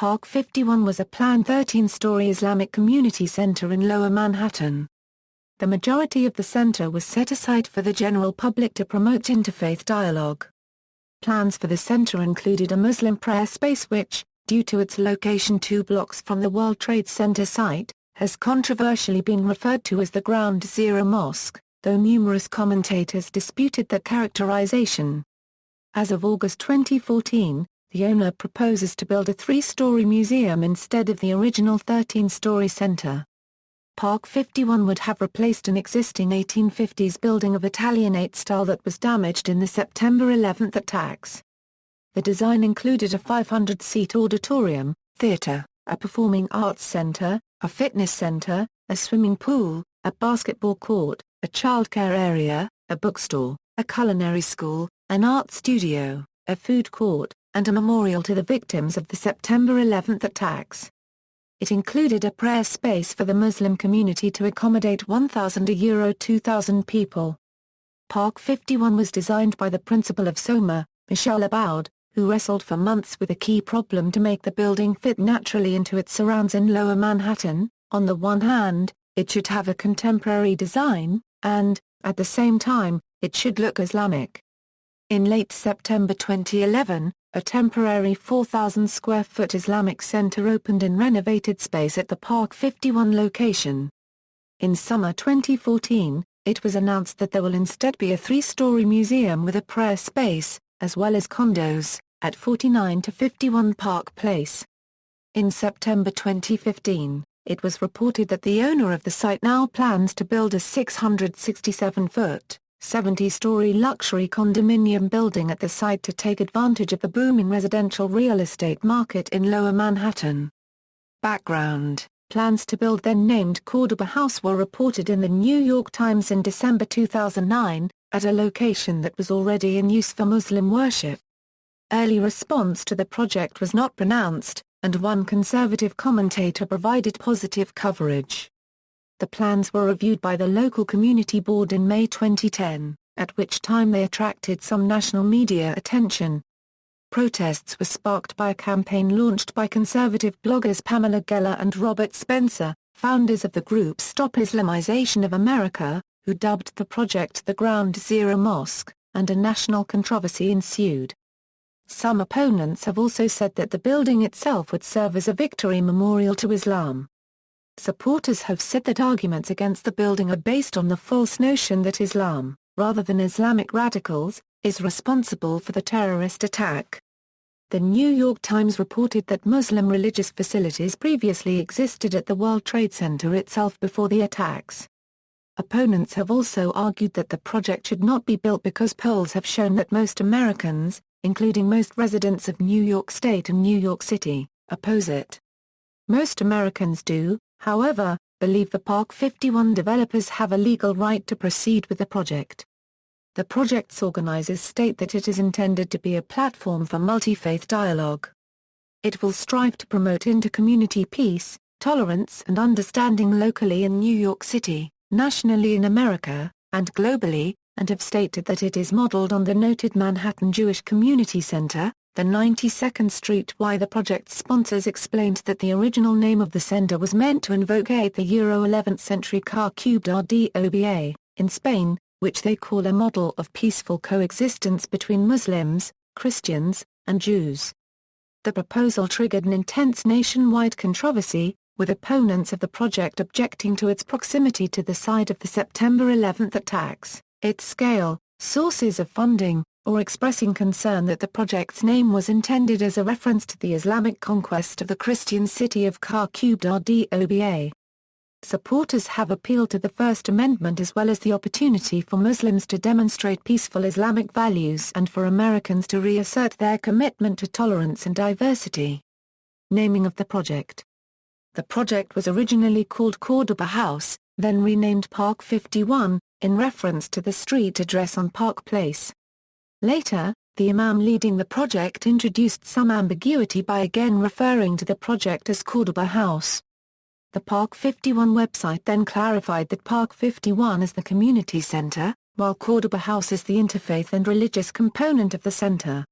Park 51 was a planned 13-story Islamic community center in Lower Manhattan. The majority of the center was set aside for the general public to promote interfaith dialogue. Plans for the center included a Muslim prayer space which, due to its location 2 blocks from the World Trade Center site, has controversially been referred to as the Ground Zero Mosque, though numerous commentators disputed that characterization. As of August 2014, the owner proposes to build a 3-story museum instead of the original 13-story center. Park 51 would have replaced an existing 1850s building of Italianate style that was damaged in the September 11 attacks. The design included a 500-seat auditorium, theater, a performing arts center, a fitness center, a swimming pool, a basketball court, a childcare area, a bookstore, a culinary school, an art studio, a food court, and a memorial to the victims of the September 11 attacks. It included a prayer space for the Muslim community to accommodate 1,000 to 2,000 people. Park 51 was designed by the Principal of SOMA, Michel Abboud, who wrestled for months with a key problem to make the building fit naturally into its surrounds in Lower Manhattan. On the one hand, it should have a contemporary design, and, at the same time, it should look Islamic. In late September 2011, a temporary 4,000-square-foot Islamic center opened in renovated space at the Park 51 location. In summer 2014, it was announced that there will instead be a 3-story museum with a prayer space, as well as condos, at 49 to 51 Park Place. In September 2015, it was reported that the owner of the site now plans to build a 667-foot, 70-story luxury condominium building at the site to take advantage of the booming residential real estate market in Lower Manhattan. Background: plans to build then-named Cordoba House were reported in the New York Times in December 2009, at a location that was already in use for Muslim worship. Early response to the project was not pronounced, and one conservative commentator provided positive coverage. The plans were reviewed by the local community board in May 2010, at which time they attracted some national media attention. Protests were sparked by a campaign launched by conservative bloggers Pamela Geller and Robert Spencer, founders of the group Stop Islamization of America, who dubbed the project the Ground Zero Mosque, and a national controversy ensued. Some opponents have also said that the building itself would serve as a victory memorial to Islam. Supporters have said that arguments against the building are based on the false notion that Islam, rather than Islamic radicals, is responsible for the terrorist attack. The New York Times reported that Muslim religious facilities previously existed at the World Trade Center itself before the attacks. Opponents have also argued that the project should not be built because polls have shown that most Americans, including most residents of New York State and New York City, oppose it. Most Americans do, however, believe the Park 51 developers have a legal right to proceed with the project. The project's organizers state that it is intended to be a platform for multi-faith dialogue. It will strive to promote inter-community peace, tolerance and understanding locally in New York City, nationally in America, and globally, and have stated that it is modeled on the noted Manhattan Jewish Community Center, the 92nd Street. Why the project's sponsors explained that the original name of the center was meant to invoke the 11th century car cubed Cordoba, in Spain, which they call a model of peaceful coexistence between Muslims, Christians, and Jews. The proposal triggered an intense nationwide controversy, with opponents of the project objecting to its proximity to the site of the September 11 attacks, its scale, sources of funding, or expressing concern that the project's name was intended as a reference to the Islamic conquest of the Christian city of Cordoba. Supporters have appealed to the First Amendment as well as the opportunity for Muslims to demonstrate peaceful Islamic values and for Americans to reassert their commitment to tolerance and diversity. Naming of the project. The project was originally called Cordoba House, then renamed Park 51, in reference to the street address on Park Place. Later, the imam leading the project introduced some ambiguity by again referring to the project as Cordoba House. The Park 51 website then clarified that Park 51 is the community center, while Cordoba House is the interfaith and religious component of the center.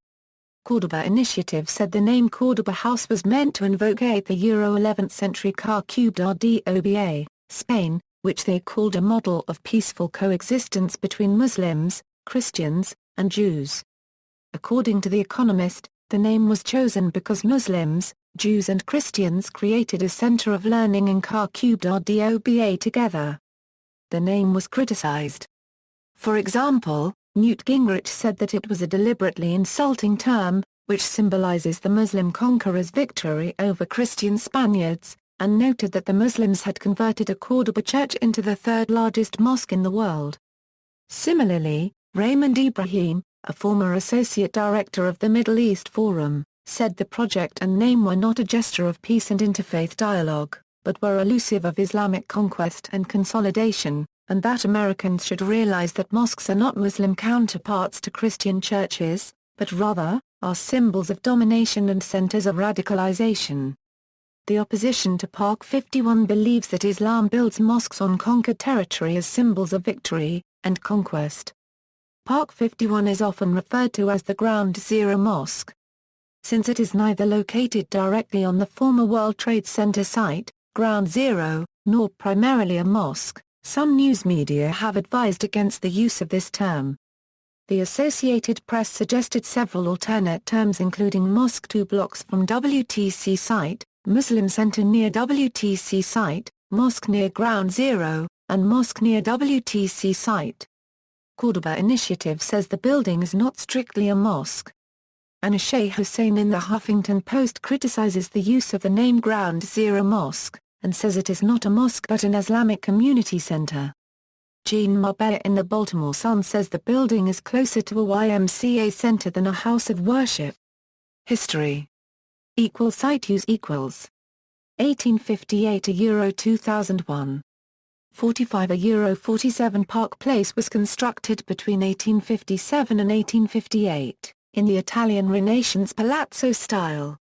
Cordoba Initiative said the name Cordoba House was meant to invoke the Euro 11th century car cubed Cordoba, Spain, which they called a model of peaceful coexistence between Muslims, Christians, and Jews. According to The Economist, the name was chosen because Muslims, Jews and Christians created a center of learning in car cubed Cordoba together. The name was criticized. For example, Newt Gingrich said that it was a deliberately insulting term, which symbolizes the Muslim conqueror's victory over Christian Spaniards, and noted that the Muslims had converted a Cordoba church into the third largest mosque in the world. Similarly, Raymond Ibrahim, a former associate director of the Middle East Forum, said the project and name were not a gesture of peace and interfaith dialogue, but were elusive of Islamic conquest and consolidation, and that Americans should realize that mosques are not Muslim counterparts to Christian churches, but rather, are symbols of domination and centers of radicalization. The opposition to Park 51 believes that Islam builds mosques on conquered territory as symbols of victory and conquest. Park 51 is often referred to as the Ground Zero Mosque. Since it is neither located directly on the former World Trade Center site, Ground Zero, nor primarily a mosque, some news media have advised against the use of this term. The Associated Press suggested several alternate terms including Mosque 2 blocks from WTC site, Muslim Center near WTC site, Mosque near Ground Zero, and Mosque near WTC site. Cordoba Initiative says the building is not strictly a mosque. Anisheh Hussain in the Huffington Post criticizes the use of the name Ground Zero Mosque, and says it is not a mosque but an Islamic community center. Jean Marbella in the Baltimore Sun says the building is closer to a YMCA center than a house of worship. History. Site use equals 1858 Euro 2001. 45 Euro 47 Park Place was constructed between 1857 and 1858, in the Italian Renaissance palazzo style.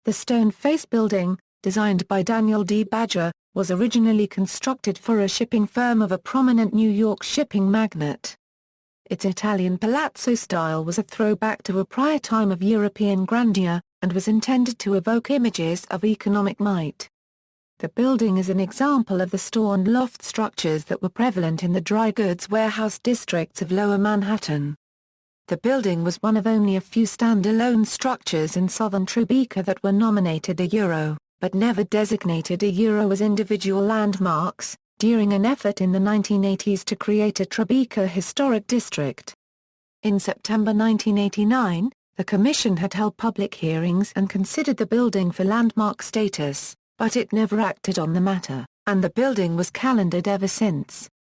The stone-faced building, designed by Daniel D. Badger, was originally constructed for a shipping firm of a prominent New York shipping magnate. Its Italian palazzo style was a throwback to a prior time of European grandeur, and was intended to evoke images of economic might. The building is an example of the store and loft structures that were prevalent in the dry goods warehouse districts of Lower Manhattan. The building was one of only a few standalone structures in southern Tribeca that were nominated a Euro, but never designated a Euro as individual landmarks, during an effort in the 1980s to create a Tribeca historic district. In September 1989, the Commission had held public hearings and considered the building for landmark status, but it never acted on the matter, and the building was calendared ever since.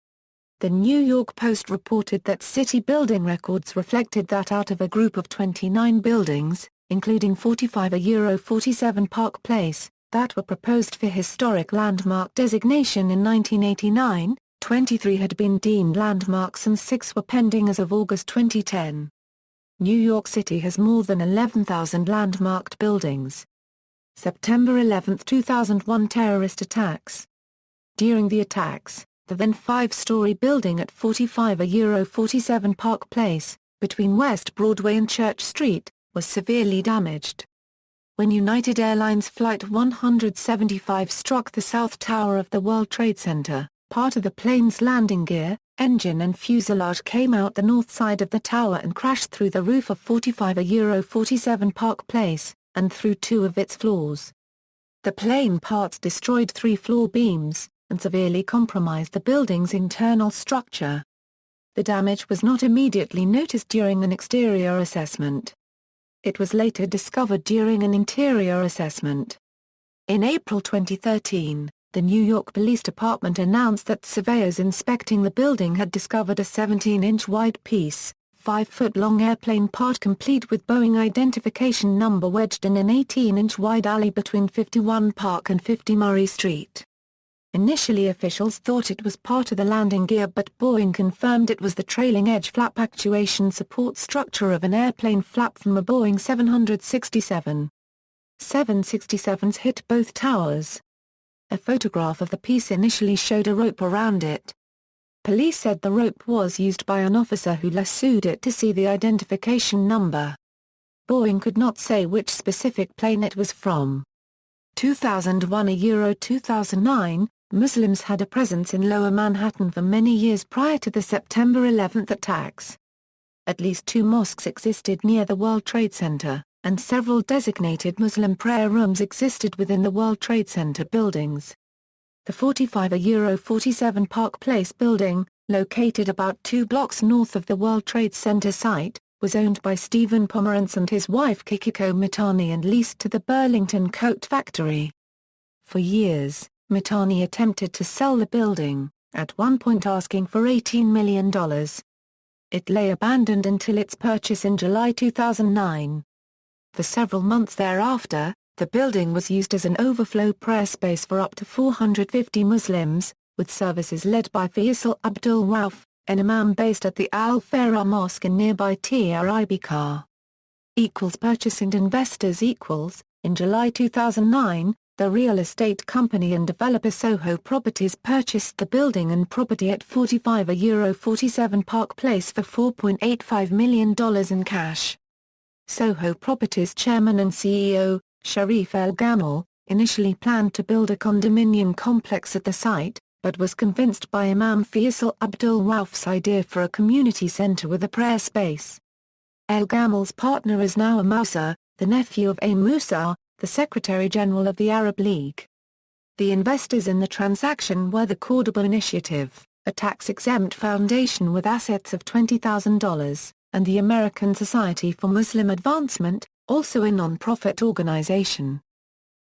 The New York Post reported that city building records reflected that out of a group of 29 buildings, including 45 Euro 47 Park Place, that were proposed for historic landmark designation in 1989, 23 had been deemed landmarks and 6 were pending as of August 2010. New York City has more than 11,000 landmarked buildings. September 11, 2001 terrorist attacks. During the attacks, the then 5-story building at 45 Euro 47 Park Place, between West Broadway and Church Street, was severely damaged. When United Airlines Flight 175 struck the South Tower of the World Trade Center, part of the plane's landing gear, engine and fuselage came out the north side of the tower and crashed through the roof of 45 Euro 47 Park Place, and through 2 of its floors. The plane parts destroyed 3 floor beams, and severely compromised the building's internal structure. The damage was not immediately noticed during an exterior assessment. It was later discovered during an interior assessment. In April 2013, the New York Police Department announced that surveyors inspecting the building had discovered a 17-inch wide piece, 5-foot-long airplane part complete with Boeing identification number wedged in an 18-inch wide alley between 51 Park and 50 Murray Street. Initially officials thought it was part of the landing gear, but Boeing confirmed it was the trailing edge flap actuation support structure of an airplane flap from a Boeing 767. 767s hit both towers. A photograph of the piece initially showed a rope around it. Police said the rope was used by an officer who lassoed it to see the identification number. Boeing could not say which specific plane it was from. 2001 2009, Muslims had a presence in Lower Manhattan for many years prior to the September 11 attacks. At least 2 mosques existed near the World Trade Center, and several designated Muslim prayer rooms existed within the World Trade Center buildings. The 45-47 Park Place building, located about 2 blocks north of the World Trade Center site, was owned by Stephen Pomerantz and his wife Kikiko Mitani and leased to the Burlington Coat Factory. For years, Mitani attempted to sell the building, at one point asking for $18 million. It lay abandoned until its purchase in July 2009. For several months thereafter, the building was used as an overflow prayer space for up to 450 Muslims, with services led by Faisal Abdul Rauf, an imam based at the Al-Farah Mosque in nearby Tir-Ibikar. Purchase and investors. In July 2009, the real estate company and developer Soho Properties purchased the building and property at 45-47 Park Place for $4.85 million in cash. Soho Properties chairman and CEO, Sharif El-Gamal, initially planned to build a condominium complex at the site, but was convinced by Imam Faisal Abdul Rauf's idea for a community center with a prayer space. El-Gamal's partner is now Moussa, the nephew of A. Moussa, the Secretary-General of the Arab League. The investors in the transaction were the Cordoba Initiative, a tax-exempt foundation with assets of $20,000, and the American Society for Muslim Advancement, also a non-profit organization.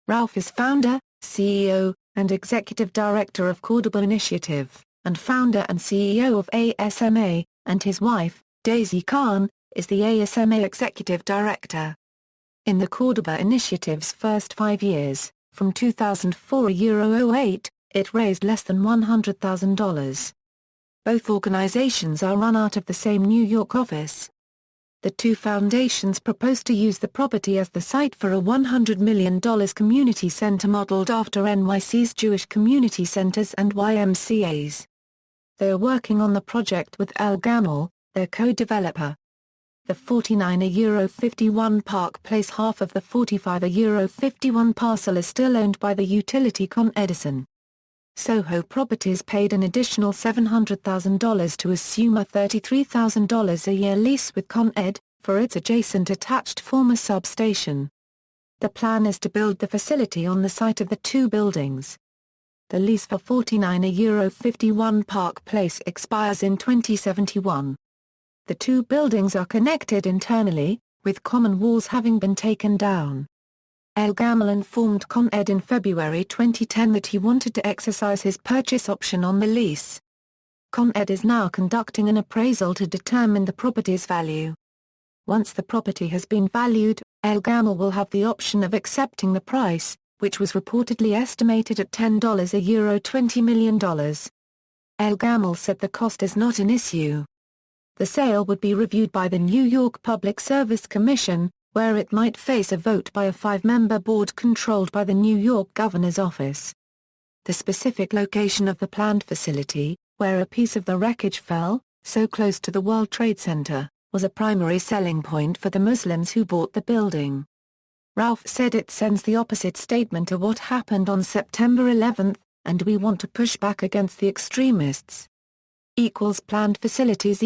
Rauf is founder, CEO, and executive director of Cordoba Initiative, and founder and CEO of ASMA, and his wife, Daisy Khan, is the ASMA executive director. In the Cordoba Initiative's first 5 years, from 2004-08, it raised less than $100,000. Both organizations are run out of the same New York office. The two foundations propose to use the property as the site for a $100 million community center modeled after NYC's Jewish community centers and YMCA's. They are working on the project with El-Gamal, their co-developer. The 49-51 Park Place half of the 45-51 parcel is still owned by the utility Con Edison. Soho Properties paid an additional $700,000 to assume a $33,000 a year lease with Con Ed, for its adjacent attached former substation. The plan is to build the facility on the site of the two buildings. The lease for 49-51 Park Place expires in 2071. The two buildings are connected internally, with common walls having been taken down. El-Gamal informed Con Ed in February 2010 that he wanted to exercise his purchase option on the lease. Con Ed is now conducting an appraisal to determine the property's value. Once the property has been valued, El-Gamal will have the option of accepting the price, which was reportedly estimated at $20 million. El-Gamal said the cost is not an issue. The sale would be reviewed by the New York Public Service Commission, where it might face a vote by a 5-member board controlled by the New York Governor's Office. The specific location of the planned facility, where a piece of the wreckage fell, so close to the World Trade Center, was a primary selling point for the Muslims who bought the building. Rauf said it sends the opposite statement to what happened on September 11, and we want to push back against the extremists. Planned facilities.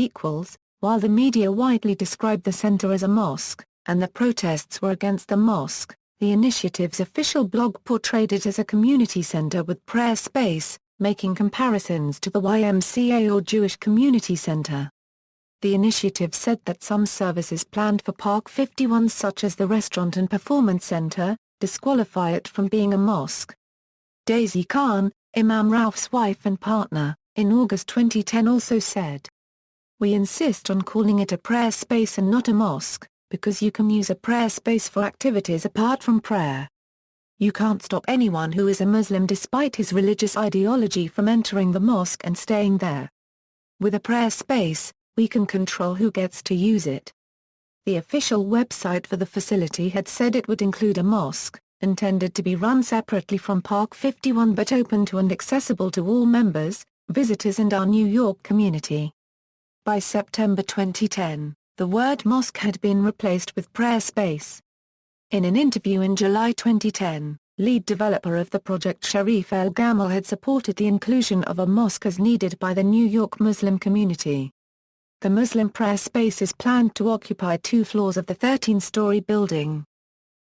While the media widely described the center as a mosque, and the protests were against the mosque, the initiative's official blog portrayed it as a community center with prayer space, making comparisons to the YMCA or Jewish Community Center. The initiative said that some services planned for Park 51, such as the restaurant and performance center, disqualify it from being a mosque. Daisy Khan, Imam Rauf's wife and partner, in August 2010 also said, "We insist on calling it a prayer space and not a mosque, because you can use a prayer space for activities apart from prayer. You can't stop anyone who is a Muslim despite his religious ideology from entering the mosque and staying there. With a prayer space, we can control who gets to use it." The official website for the facility had said it would include a mosque, intended to be run separately from Park 51 but open to and accessible to all members, visitors and our New York community. By September 2010, The word mosque had been replaced with prayer space. In an interview in July 2010, lead developer of the project Sharif El Gamal had supported the inclusion of a mosque as needed by the New York Muslim community. The Muslim prayer space is planned to occupy 2 floors of the 13-story building.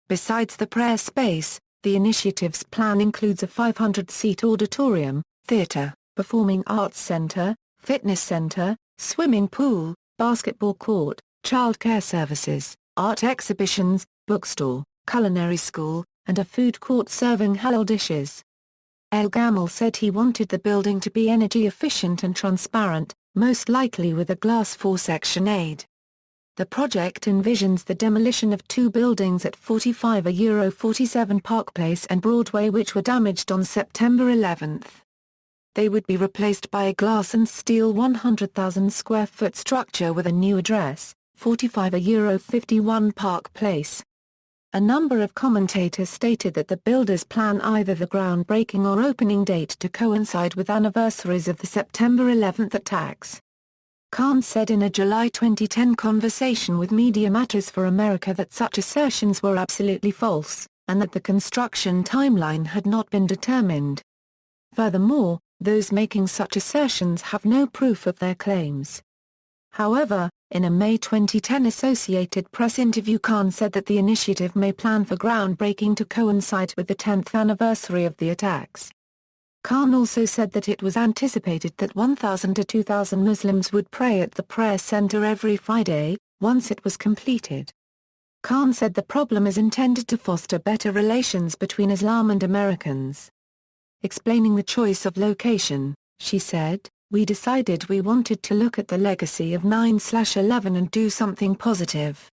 Besides the prayer space, the initiative's plan includes a 500-seat auditorium, theater, performing arts center, fitness center, swimming pool, basketball court, childcare services, art exhibitions, bookstore, culinary school, and a food court serving halal dishes. El Gamal said he wanted the building to be energy efficient and transparent, most likely with a glass four-section aid. The project envisions the demolition of 2 buildings at 45 Park Place and Broadway which were damaged on September 11. They would be replaced by a glass and steel 100,000 square foot structure with a new address, 45 Park Place. A number of commentators stated that the builders plan either the groundbreaking or opening date to coincide with anniversaries of the September 11 attacks. Khan said in a July 2010 conversation with Media Matters for America that such assertions were absolutely false, and that the construction timeline had not been determined. Furthermore, those making such assertions have no proof of their claims. However, in a May 2010 Associated Press interview, Khan said that the initiative may plan for groundbreaking to coincide with the 10th anniversary of the attacks. Khan also said that it was anticipated that 1,000 to 2,000 Muslims would pray at the prayer center every Friday, once it was completed. Khan said the problem is intended to foster better relations between Islam and Americans. Explaining the choice of location, she said, "We decided we wanted to look at the legacy of 9/11 and do something positive."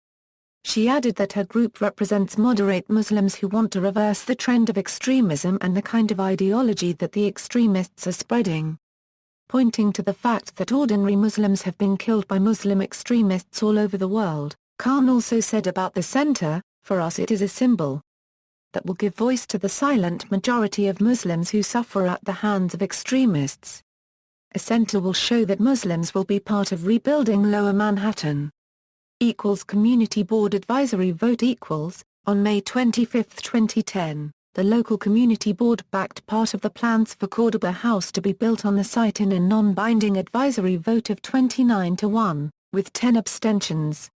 She added that her group represents moderate Muslims who want to reverse the trend of extremism and the kind of ideology that the extremists are spreading. Pointing to the fact that ordinary Muslims have been killed by Muslim extremists all over the world, Khan also said about the center, "For us it is a symbol that will give voice to the silent majority of Muslims who suffer at the hands of extremists. A center will show that Muslims will be part of rebuilding Lower Manhattan." Community Board Advisory Vote On May 25, 2010, the local community board backed part of the plans for Cordoba House to be built on the site in a non-binding advisory vote of 29-1, with 10 abstentions.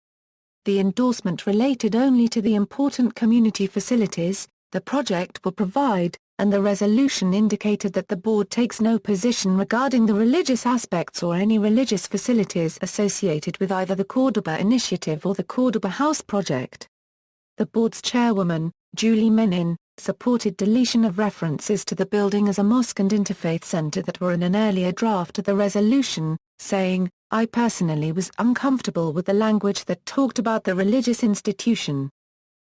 The endorsement related only to the important community facilities the project will provide, and the resolution indicated that the board takes no position regarding the religious aspects or any religious facilities associated with either the Cordoba Initiative or the Cordoba House project. The board's chairwoman, Julie Menin, supported deletion of references to the building as a mosque and interfaith center that were in an earlier draft of the resolution, saying, "I personally was uncomfortable with the language that talked about the religious institution.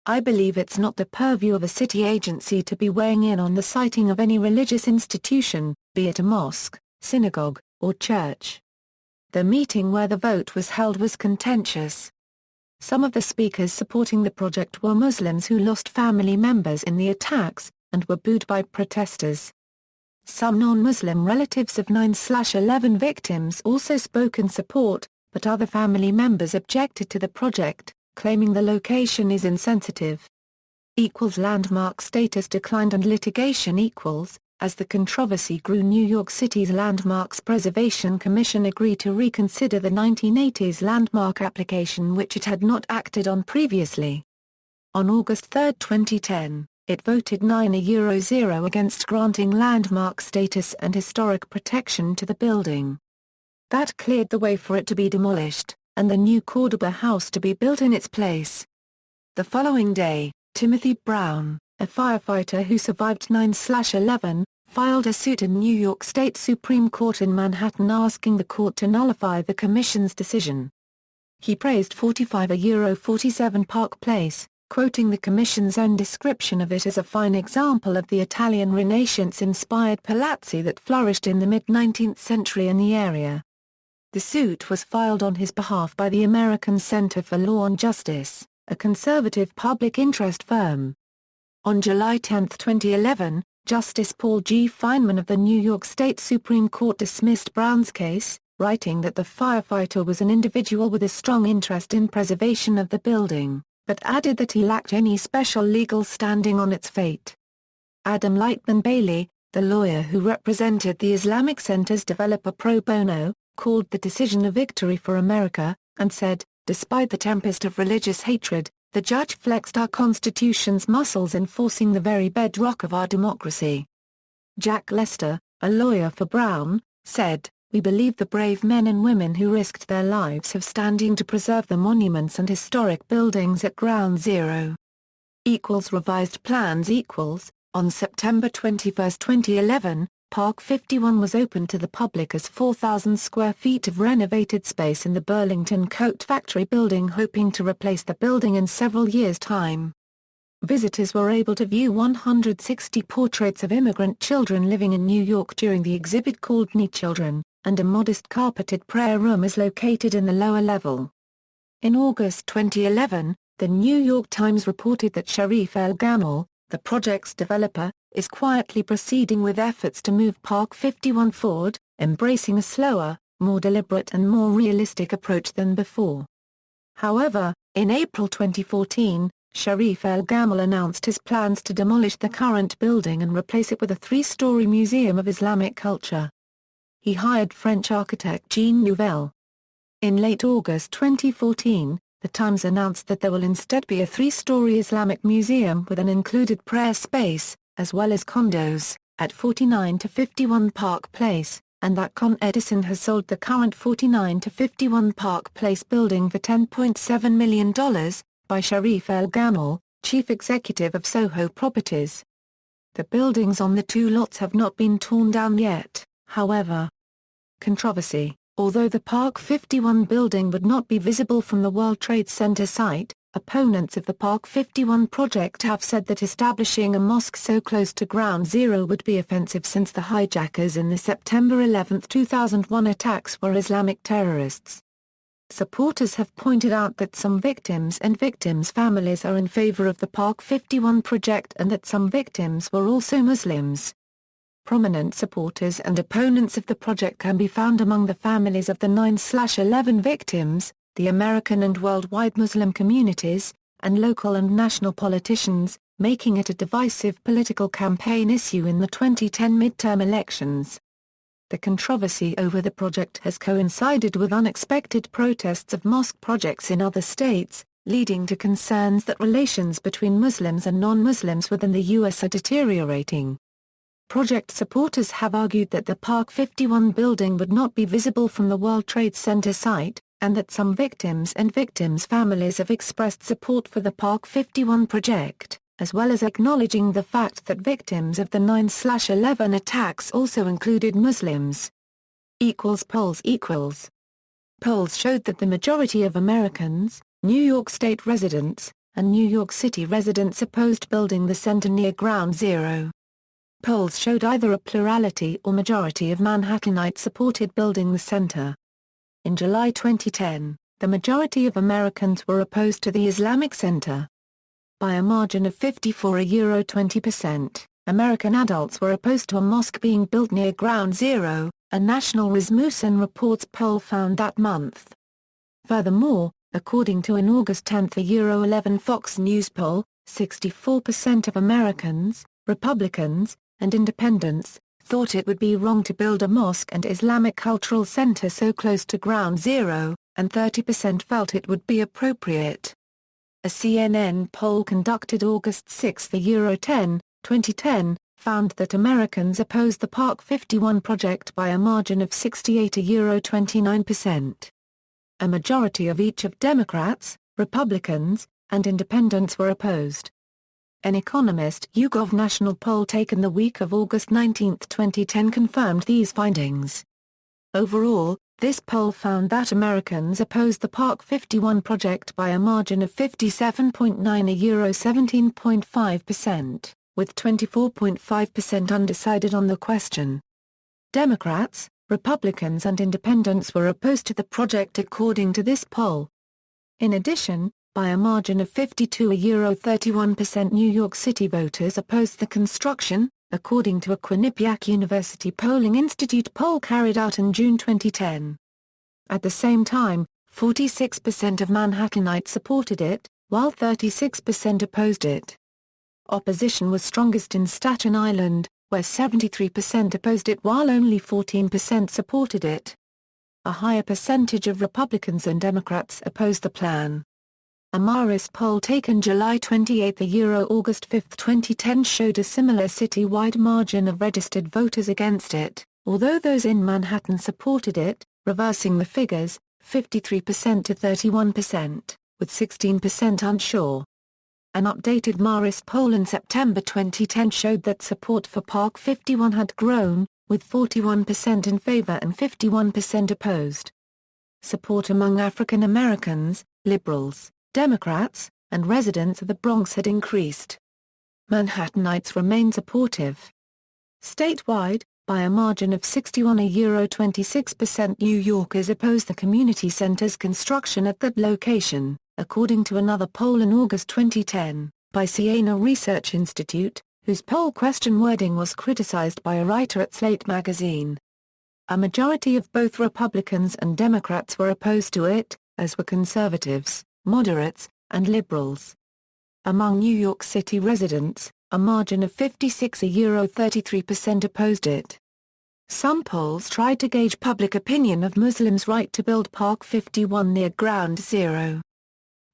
I believe it's not the purview of a city agency to be weighing in on the siting of any religious institution, be it a mosque, synagogue, or church." The meeting where the vote was held was contentious. Some of the speakers supporting the project were Muslims who lost family members in the attacks, and were booed by protesters. Some non-Muslim relatives of 9/11 victims also spoke in support, but other family members objected to the project, claiming the location is insensitive. Landmark status declined and litigation as the controversy grew. New York City's Landmarks Preservation Commission agreed to reconsider the 1980s landmark application which it had not acted on previously. On August 3, 2010, it voted 9-0 against granting landmark status and historic protection to the building. That cleared the way for it to be demolished, and the new Cordoba House to be built in its place. The following day, Timothy Brown, a firefighter who survived 9/11, filed a suit in New York State Supreme Court in Manhattan asking the court to nullify the commission's decision. He praised 45 Park Place, quoting the commission's own description of it as a fine example of the Italian Renaissance-inspired palazzi that flourished in the mid-19th century in the area. The suit was filed on his behalf by the American Center for Law and Justice, a conservative public interest firm. On July 10, 2011, Justice Paul G. Feinman of the New York State Supreme Court dismissed Brown's case, writing that the firefighter was an individual with a strong interest in preservation of the building, but added that he lacked any special legal standing on its fate. Adam Lightman Bailey, the lawyer who represented the Islamic Center's developer pro bono, called the decision a victory for America, and said, "Despite the tempest of religious hatred, the judge flexed our Constitution's muscles enforcing the very bedrock of our democracy." Jack Lester, a lawyer for Brown, said, "We believe the brave men and women who risked their lives have standing to preserve the monuments and historic buildings at Ground Zero." Revised plans On September 21, 2011, Park 51 was opened to the public as 4,000 square feet of renovated space in the Burlington Coat Factory building, hoping to replace the building in several years' time. Visitors were able to view 160 portraits of immigrant children living in New York during the exhibit called "Me Children," and a modest carpeted prayer room is located in the lower level. In August 2011, the New York Times reported that Sharif El-Gamal, the project's developer, is quietly proceeding with efforts to move Park 51 forward, embracing a slower, more deliberate and more realistic approach than before. However, in April 2014, Sharif El-Gamal announced his plans to demolish the current building and replace it with a 3-story museum of Islamic culture. He hired French architect Jean Nouvel. In late August 2014, The Times announced that there will instead be a 3-story Islamic museum with an included prayer space, as well as condos, at 49 to 51 Park Place, and that Con Edison has sold the current 49 to 51 Park Place building for $10.7 million, by Sharif El-Gamal, chief executive of Soho Properties. The buildings on the two lots have not been torn down yet, however. Controversy. Although the Park 51 building would not be visible from the World Trade Center site, opponents of the Park 51 project have said that establishing a mosque so close to Ground Zero would be offensive, since the hijackers in the September 11, 2001 attacks were Islamic terrorists. Supporters have pointed out that some victims and victims' families are in favor of the Park 51 project and that some victims were also Muslims. Prominent supporters and opponents of the project can be found among the families of the 9/11 victims, the American and worldwide Muslim communities, and local and national politicians, making it a divisive political campaign issue in the 2010 midterm elections. The controversy over the project has coincided with unexpected protests of mosque projects in other states, leading to concerns that relations between Muslims and non-Muslims within the U.S. are deteriorating. Project supporters have argued that the Park 51 building would not be visible from the World Trade Center site, and that some victims and victims' families have expressed support for the Park 51 project, as well as acknowledging the fact that victims of the 9/11 attacks also included Muslims. Polls. Polls showed that the majority of Americans, New York State residents, and New York City residents opposed building the center near Ground Zero. Polls showed either a plurality or majority of Manhattanites supported building the center. In July 2010, the majority of Americans were opposed to the Islamic Center. By a margin of 54–20%, American adults were opposed to a mosque being built near Ground Zero, a National Rasmussen Reports poll found that month. Furthermore, according to an August 10, 11 Fox News poll, 64% of Americans, Republicans, and Independents, thought it would be wrong to build a mosque and Islamic cultural center so close to Ground Zero, and 30% felt it would be appropriate. A CNN poll conducted August 6, 2010, found that Americans opposed the Park 51 project by a margin of 68–29%. A majority of each of Democrats, Republicans, and Independents were opposed. An Economist YouGov national poll taken the week of August 19, 2010 confirmed these findings. Overall, this poll found that Americans opposed the Park 51 project by a margin of 57.9–17.5%, with 24.5% undecided on the question. Democrats, Republicans and Independents were opposed to the project according to this poll. In addition, by a margin of 52–31%, New York City voters opposed the construction, according to a Quinnipiac University Polling Institute poll carried out in June 2010. At the same time, 46% of Manhattanites supported it, while 36% opposed it. Opposition was strongest in Staten Island, where 73% opposed it while only 14% supported it. A higher percentage of Republicans and Democrats opposed the plan. A Marist poll taken July 28 August 5, 2010 showed a similar citywide margin of registered voters against it, although those in Manhattan supported it, reversing the figures, 53% to 31%, with 16% unsure. An updated Marist poll in September 2010 showed that support for Park 51 had grown, with 41% in favor and 51% opposed. Support among African Americans, liberals, Democrats, and residents of the Bronx had increased. Manhattanites remain supportive. Statewide, by a margin of 26% New Yorkers opposed the community center's construction at that location, according to another poll in August 2010, by Siena Research Institute, whose poll question wording was criticized by a writer at Slate magazine. A majority of both Republicans and Democrats were opposed to it, as were conservatives, moderates, and liberals. Among New York City residents, a margin of 33% opposed it. Some polls tried to gauge public opinion of Muslims' right to build Park 51 near Ground Zero.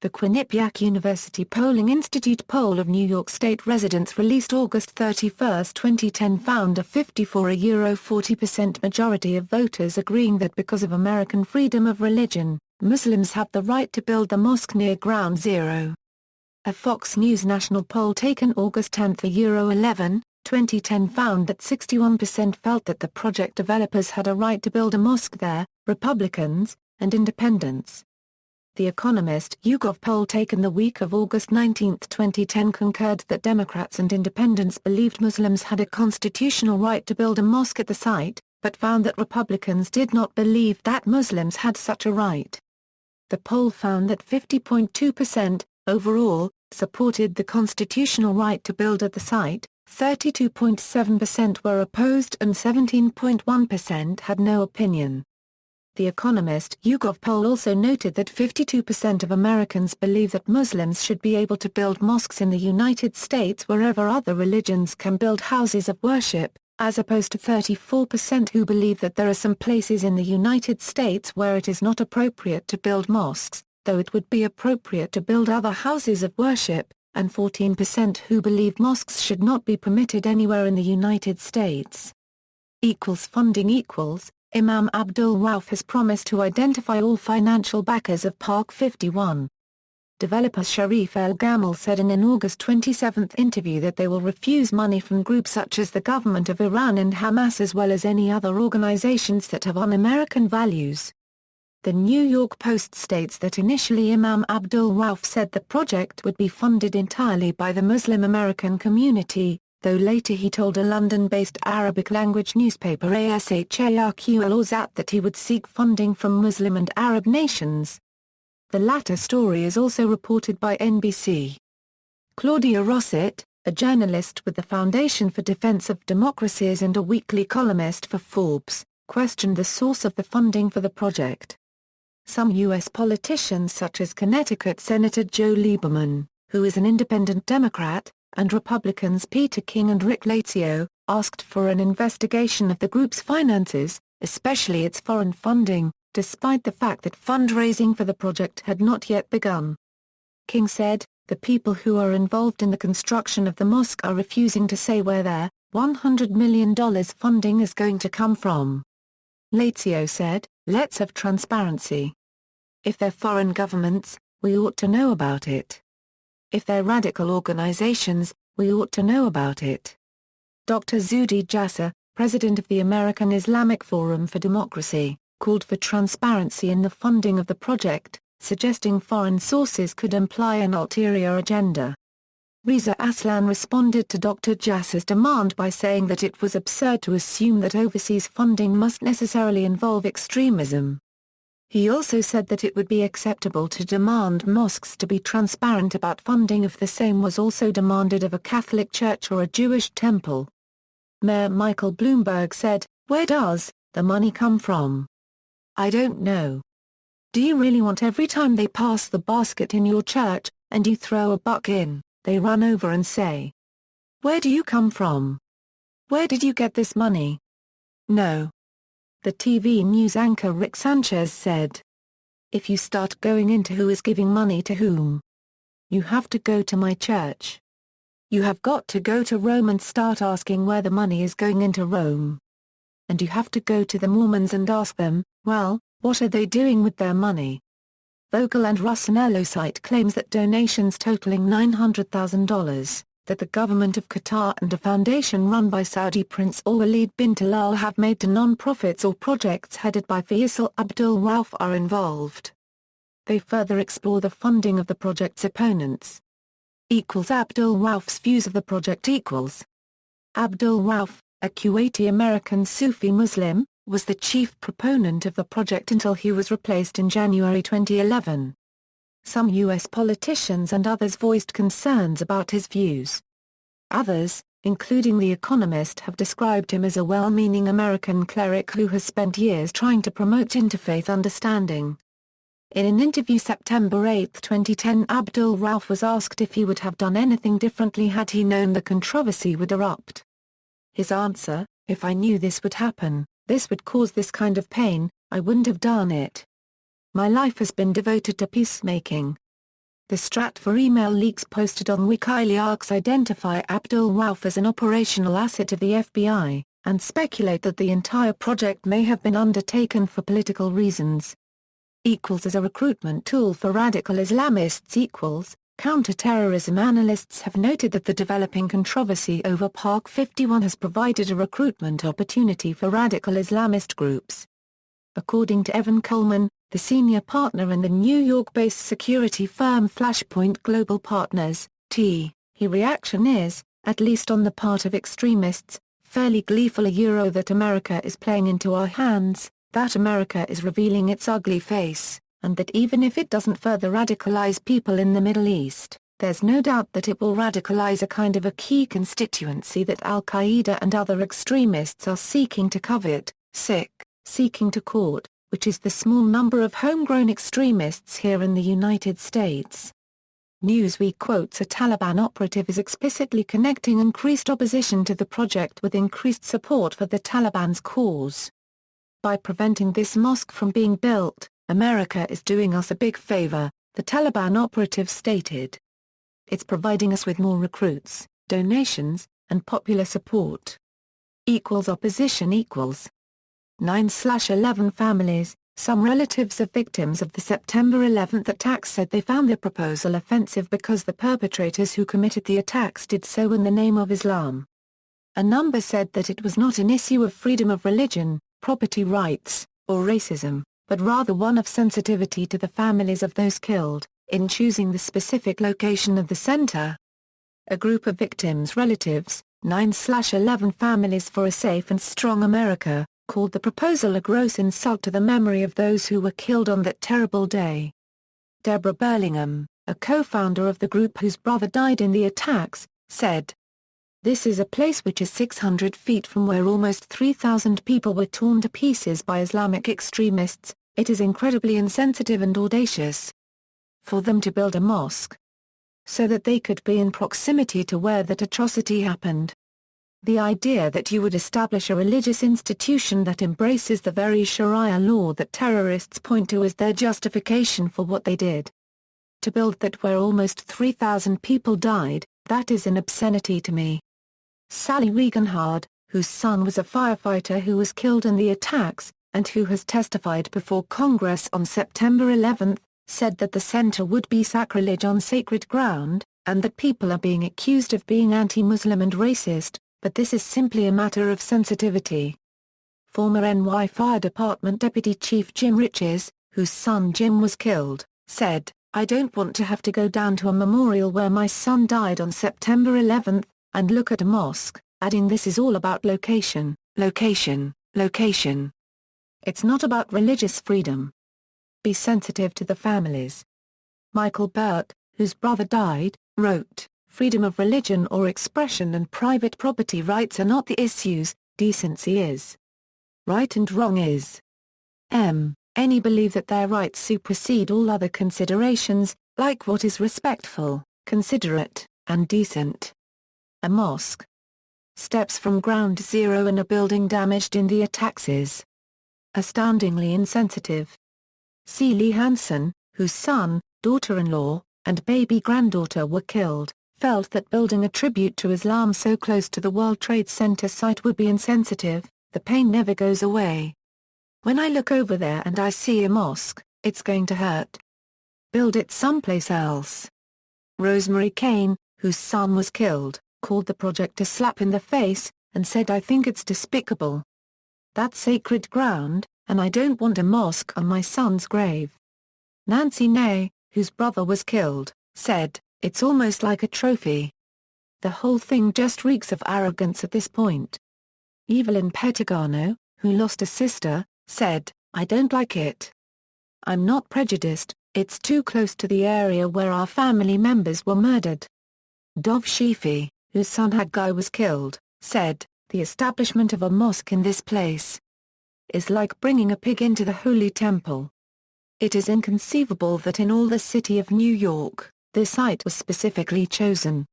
The Quinnipiac University Polling Institute poll of New York State residents released August 31, 2010 found a 40% majority of voters agreeing that because of American freedom of religion, Muslims have the right to build the mosque near Ground Zero. A Fox News national poll taken August 10, 2010 found that 61% felt that the project developers had a right to build a mosque there, Republicans, and independents. The Economist YouGov poll taken the week of August 19, 2010 concurred that Democrats and independents believed Muslims had a constitutional right to build a mosque at the site, but found that Republicans did not believe that Muslims had such a right. The poll found that 50.2%, overall, supported the constitutional right to build at the site, 32.7% were opposed and 17.1% had no opinion. The Economist YouGov poll also noted that 52% of Americans believe that Muslims should be able to build mosques in the United States wherever other religions can build houses of worship, as opposed to 34% who believe that there are some places in the United States where it is not appropriate to build mosques, though it would be appropriate to build other houses of worship, and 14% who believe mosques should not be permitted anywhere in the United States. Funding Imam Abdul Rauf has promised to identify all financial backers of Park 51. Developer Sharif El-Gamal said in an August 27 interview that they will refuse money from groups such as the government of Iran and Hamas as well as any other organizations that have un-American values. The New York Post states that initially Imam Abdul Rauf said the project would be funded entirely by the Muslim American community, though later he told a London-based Arabic-language newspaper Asharq al-Awsat that he would seek funding from Muslim and Arab nations. The latter story is also reported by NBC. Claudia Rossett, a journalist with the Foundation for Defense of Democracies and a weekly columnist for Forbes, questioned the source of the funding for the project. Some U.S. politicians such as Connecticut Senator Joe Lieberman, who is an independent Democrat, and Republicans Peter King and Rick Lazio, asked for an investigation of the group's finances, especially its foreign funding, despite the fact that fundraising for the project had not yet begun. King said, "The people who are involved in the construction of the mosque are refusing to say where their $100 million funding is going to come from." Lazio said, "Let's have transparency. If they're foreign governments, we ought to know about it. If they're radical organizations, we ought to know about it." Dr. Zuhdi Jasser, president of the American Islamic Forum for Democracy, called for transparency in the funding of the project, suggesting foreign sources could imply an ulterior agenda. Reza Aslan responded to Dr. Jasser's demand by saying that it was absurd to assume that overseas funding must necessarily involve extremism. He also said that it would be acceptable to demand mosques to be transparent about funding if the same was also demanded of a Catholic church or a Jewish temple. Mayor Michael Bloomberg said, "Where does the money come from? I don't know. Do you really want every time they pass the basket in your church, and you throw a buck in, they run over and say, "Where do you come from? Where did you get this money?" No. The TV news anchor Rick Sanchez said, "If you start going into who is giving money to whom, you have to go to my church. You have got to go to Rome and start asking where the money is going into Rome. And you have to go to the Mormons and ask them, well, what are they doing with their money?" Vogel and Russinello cite claims that donations totaling $900,000, that the government of Qatar and a foundation run by Saudi Prince Walid bin Talal have made to non-profits or projects headed by Faisal Abdul Rauf are involved. They further explore the funding of the project's opponents. Abdul Rauf's views of the project. Abdul Rauf, a Kuwaiti-American Sufi Muslim, was the chief proponent of the project until he was replaced in January 2011. Some U.S. politicians and others voiced concerns about his views. Others, including The Economist, have described him as a well-meaning American cleric who has spent years trying to promote interfaith understanding. In an interview September 8, 2010, Abdul Rauf was asked if he would have done anything differently had he known the controversy would erupt. His answer: "If I knew this would happen, this would cause this kind of pain, I wouldn't have done it. My life has been devoted to peacemaking." The Stratfor email leaks posted on WikiLeaks identify Abdul Rauf as an operational asset of the FBI, and speculate that the entire project may have been undertaken for political reasons. As a recruitment tool for radical Islamists. Counter-terrorism analysts have noted that the developing controversy over Park 51 has provided a recruitment opportunity for radical Islamist groups. According to Evan Coleman, the senior partner in the New York-based security firm Flashpoint Global Partners, reaction is, at least on the part of extremists, fairly gleeful that America is playing into our hands, that America is revealing its ugly face, and that even if it doesn't further radicalize people in the Middle East, there's no doubt that it will radicalize a kind of a key constituency that Al-Qaeda and other extremists are seeking to covet, seeking to court, which is the small number of homegrown extremists here in the United States. Newsweek quotes a Taliban operative as explicitly connecting increased opposition to the project with increased support for the Taliban's cause. "By preventing this mosque from being built, America is doing us a big favor," the Taliban operative stated. "It's providing us with more recruits, donations, and popular support." Opposition 9/11 families. Some relatives of victims of the September 11 attacks said they found the proposal offensive because the perpetrators who committed the attacks did so in the name of Islam. A number said that it was not an issue of freedom of religion, property rights, or racism, but rather one of sensitivity to the families of those killed, in choosing the specific location of the center. A group of victims' relatives, 9/11 Families for a Safe and Strong America, called the proposal a gross insult to the memory of those who were killed on that terrible day. Deborah Burlingham, a co-founder of the group whose brother died in the attacks, said, "This is a place which is 600 feet from where almost 3,000 people were torn to pieces by Islamic extremists. It is incredibly insensitive and audacious for them to build a mosque so that they could be in proximity to where that atrocity happened. The idea that you would establish a religious institution that embraces the very Sharia law that terrorists point to as their justification for what they did. To build that where almost 3,000 people died, that is an obscenity to me." Sally Regenhard, whose son was a firefighter who was killed in the attacks, and who has testified before Congress on September 11, said that the center would be sacrilege on sacred ground, and that people are being accused of being anti-Muslim and racist, but this is simply a matter of sensitivity. Former NY Fire Department Deputy Chief Jim Riches, whose son Jim was killed, said, "I don't want to have to go down to a memorial where my son died on September 11, and look at a mosque," adding, "This is all about location, location, location. It's not about religious freedom. Be sensitive to the families." Michael Burt, whose brother died, wrote, "Freedom of religion or expression and private property rights are not the issues, decency is. Right and wrong is. any believe that their rights supersede all other considerations, like what is respectful, considerate, and decent. A mosque. Steps from ground zero in a building damaged in the attacks is astoundingly insensitive. Celie Hansen, whose son, daughter-in-law, and baby-granddaughter were killed, felt that building a tribute to Islam so close to the World Trade Center site would be insensitive. The pain never goes away. When I look over there and I see a mosque, it's going to hurt. Build it someplace else. Rosemary Kane, whose son was killed, called the project a slap in the face, and said, "I think it's despicable. That's sacred ground, and I don't want a mosque on my son's grave." Nancy Ney, whose brother was killed, said, "It's almost like a trophy. The whole thing just reeks of arrogance at this point." Evelyn Pettigano, who lost a sister, said, "I don't like it. I'm not prejudiced, it's too close to the area where our family members were murdered." Dov Shifi, whose son Haggai was killed, said, "The establishment of a mosque in this place is like bringing a pig into the Holy Temple. It is inconceivable that in all the city of New York, this site was specifically chosen."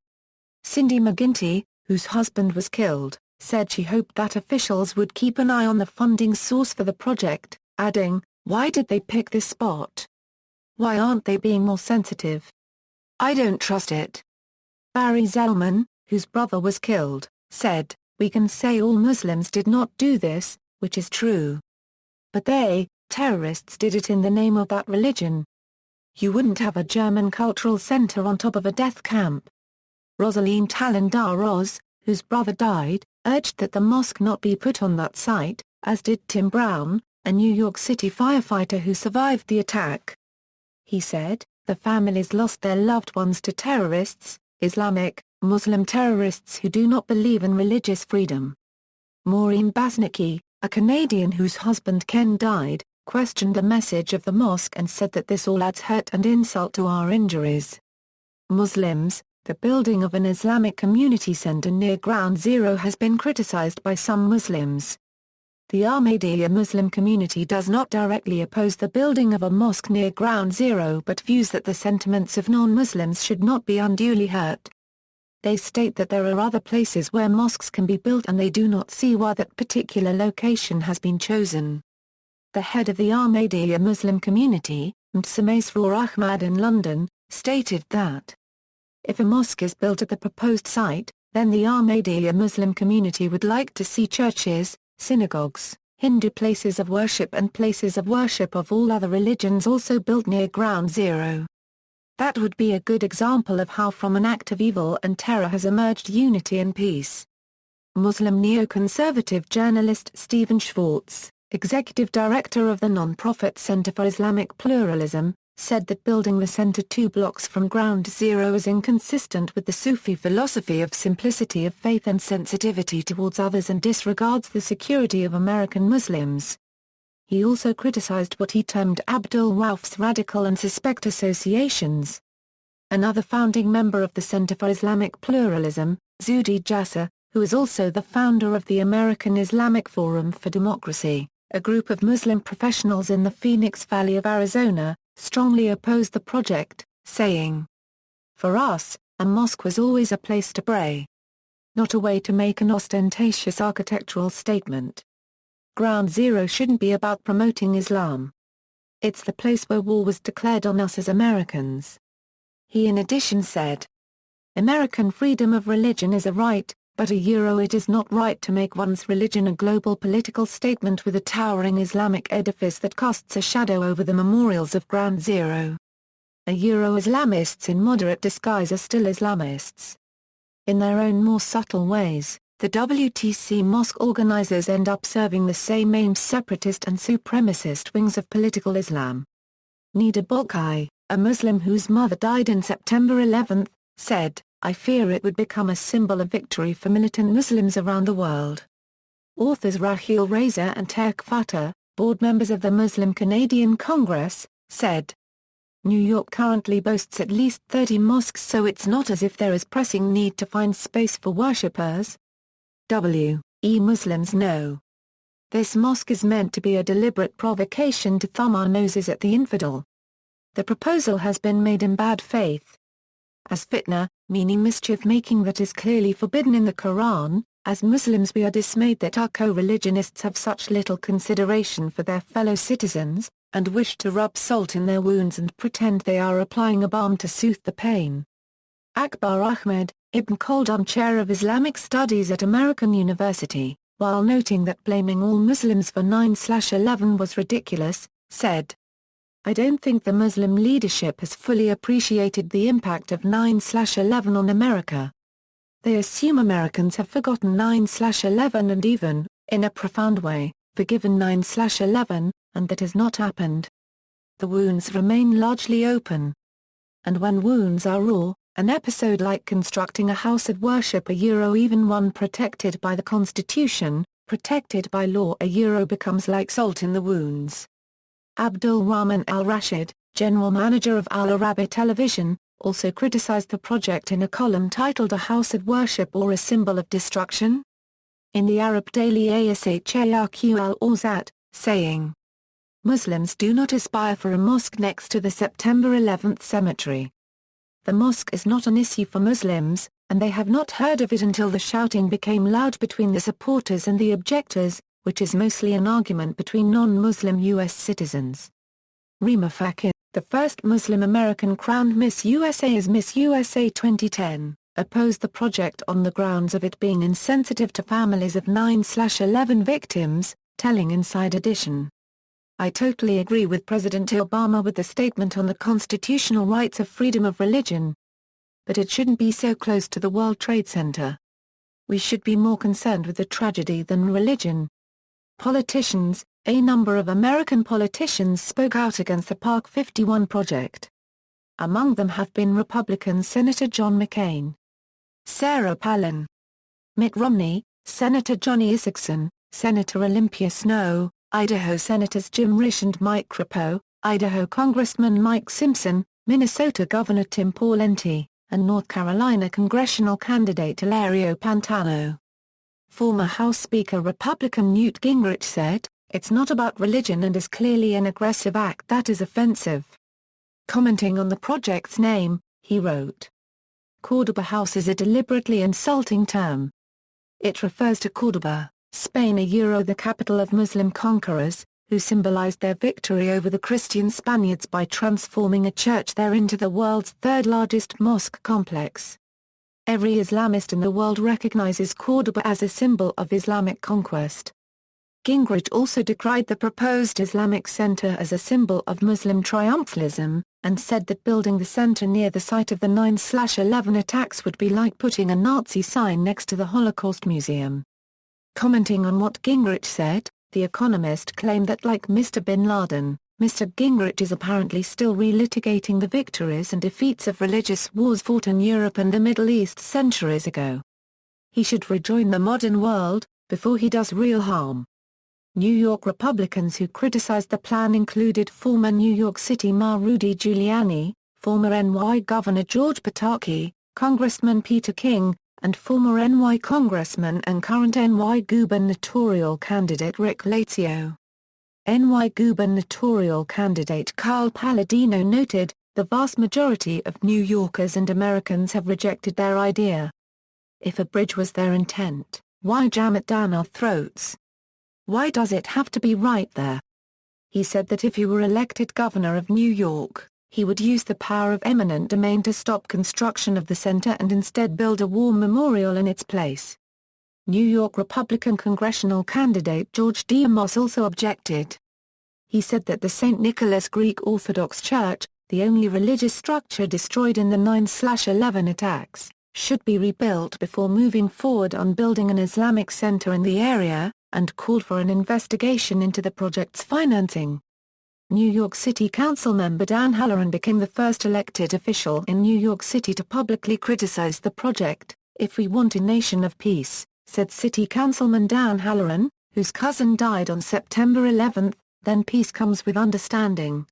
Cindy McGinty, whose husband was killed, said she hoped that officials would keep an eye on the funding source for the project, adding, "Why did they pick this spot? Why aren't they being more sensitive? I don't trust it." Barry Zellman, whose brother was killed, said, "We can say all Muslims did not do this, which is true. But they, terrorists, did it in the name of that religion. You wouldn't have a German cultural center on top of a death camp." Rosaline Talon-Darroz, whose brother died, urged that the mosque not be put on that site, as did Tim Brown, a New York City firefighter who survived the attack. He said, "The families lost their loved ones to terrorists, Islamic, Muslim terrorists who do not believe in religious freedom." Maureen Basnicki, a Canadian whose husband Ken died, questioned the message of the mosque and said that this all adds hurt and insult to our injuries. Muslims. The building of an Islamic community center near Ground Zero has been criticized by some Muslims. The Ahmadiyya Muslim community does not directly oppose the building of a mosque near Ground Zero but views that the sentiments of non-Muslims should not be unduly hurt. They state that there are other places where mosques can be built and they do not see why that particular location has been chosen. The head of the Ahmadiyya Muslim community, Md. Masroor Ahmad in London, stated that if a mosque is built at the proposed site, then the Ahmadiyya Muslim community would like to see churches, synagogues, Hindu places of worship and places of worship of all other religions also built near Ground Zero. That would be a good example of how from an act of evil and terror has emerged unity and peace. Muslim neoconservative journalist Stephen Schwartz, executive director of the non-profit Center for Islamic Pluralism, said that building the center 2 blocks from Ground Zero is inconsistent with the Sufi philosophy of simplicity of faith and sensitivity towards others and disregards the security of American Muslims. He also criticized what he termed Abdul Rauf's radical and suspect associations. Another founding member of the Center for Islamic Pluralism, Zuhdi Jasser, who is also the founder of the American Islamic Forum for Democracy, a group of Muslim professionals in the Phoenix Valley of Arizona, strongly opposed the project, saying, "For us, a mosque was always a place to pray. Not a way to make an ostentatious architectural statement. Ground Zero shouldn't be about promoting Islam. It's the place where war was declared on us as Americans." He in addition said, "American freedom of religion is a right, but it is not right to make one's religion a global political statement with a towering Islamic edifice that casts a shadow over the memorials of Ground Zero. Islamists in moderate disguise are still Islamists. In their own more subtle ways, the WTC mosque organizers end up serving the same aims separatist and supremacist wings of political Islam." Nida Bokai, a Muslim whose mother died in September 11, said, "I fear it would become a symbol of victory for militant Muslims around the world." Authors Raheel Reza and Turk Fatah, board members of the Muslim Canadian Congress, said, "New York currently boasts at least 30 mosques, so it's not as if there is pressing need to find space for worshippers. Muslims know This mosque is meant to be a deliberate provocation to thumb our noses at the infidel. The proposal has been made in bad faith. As fitna, meaning mischief-making that is clearly forbidden in the Quran, as Muslims we are dismayed that our co-religionists have such little consideration for their fellow citizens, and wish to rub salt in their wounds and pretend they are applying a balm to soothe the pain. Akbar Ahmed, Ibn Khaldun Chair of Islamic Studies at American University, while noting that blaming all Muslims for 9/11 was ridiculous, said, "I don't think the Muslim leadership has fully appreciated the impact of 9/11 on America. They assume Americans have forgotten 9/11 and even, in a profound way, forgiven 9/11, and that has not happened. The wounds remain largely open. And when wounds are raw, an episode like constructing a house of worship even one protected by the Constitution, protected by law becomes like salt in the wounds." Abdul Rahman al-Rashid, general manager of Al Arabic Television, also criticized the project in a column titled A House of Worship or a Symbol of Destruction? In the Arab daily Ashaq al-Awsat, saying, "Muslims do not aspire for a mosque next to the September 11 cemetery. The mosque is not an issue for Muslims, and they have not heard of it until the shouting became loud between the supporters and the objectors, which is mostly an argument between non-Muslim U.S. citizens." Rima Fakir, the first Muslim American crowned Miss USA as Miss USA 2010, opposed the project on the grounds of it being insensitive to families of 9/11 victims, telling Inside Edition, "I totally agree with President Obama with the statement on the constitutional rights of freedom of religion. But it shouldn't be so close to the World Trade Center. We should be more concerned with the tragedy than religion." Politicians, a number of American politicians spoke out against the Park 51 project. Among them have been Republican Senator John McCain, Sarah Palin, Mitt Romney, Senator Johnny Isakson, Senator Olympia Snowe, Idaho Senators Jim Risch and Mike Crapo, Idaho Congressman Mike Simpson, Minnesota Governor Tim Pawlenty, and North Carolina congressional candidate Hilario Pantano. Former House Speaker Republican Newt Gingrich said, "It's not about religion and is clearly an aggressive act that is offensive." Commenting on the project's name, he wrote, "Cordoba House is a deliberately insulting term. It refers to Cordoba, Spain, the capital of Muslim conquerors, who symbolized their victory over the Christian Spaniards by transforming a church there into the world's third-largest mosque complex. Every Islamist in the world recognizes Cordoba as a symbol of Islamic conquest." Gingrich also decried the proposed Islamic Center as a symbol of Muslim triumphalism, and said that building the center near the site of the 9/11 attacks would be like putting a Nazi sign next to the Holocaust Museum. Commenting on what Gingrich said, The Economist claimed that like Mr. Bin Laden, Mr. Gingrich is apparently still relitigating the victories and defeats of religious wars fought in Europe and the Middle East centuries ago. He should rejoin the modern world, before he does real harm. New York Republicans who criticized the plan included former New York City Mayor Rudy Giuliani, former NY Governor George Pataki, Congressman Peter King, and former NY Congressman and current NY gubernatorial candidate Rick Lazio. NY gubernatorial candidate Carl Palladino noted, "The vast majority of New Yorkers and Americans have rejected their idea. If a bridge was their intent, why jam it down our throats? Why does it have to be right there?" He said that if he were elected governor of New York, he would use the power of eminent domain to stop construction of the center and instead build a war memorial in its place. New York Republican congressional candidate George D. Amos also objected. He said that the St. Nicholas Greek Orthodox Church, the only religious structure destroyed in the 9/11 attacks, should be rebuilt before moving forward on building an Islamic center in the area, and called for an investigation into the project's financing. New York City Council member Dan Halloran became the first elected official in New York City to publicly criticize the project. "If we want a nation of peace," said City Councilman Dan Halloran, whose cousin died on September 11, "then peace comes with understanding.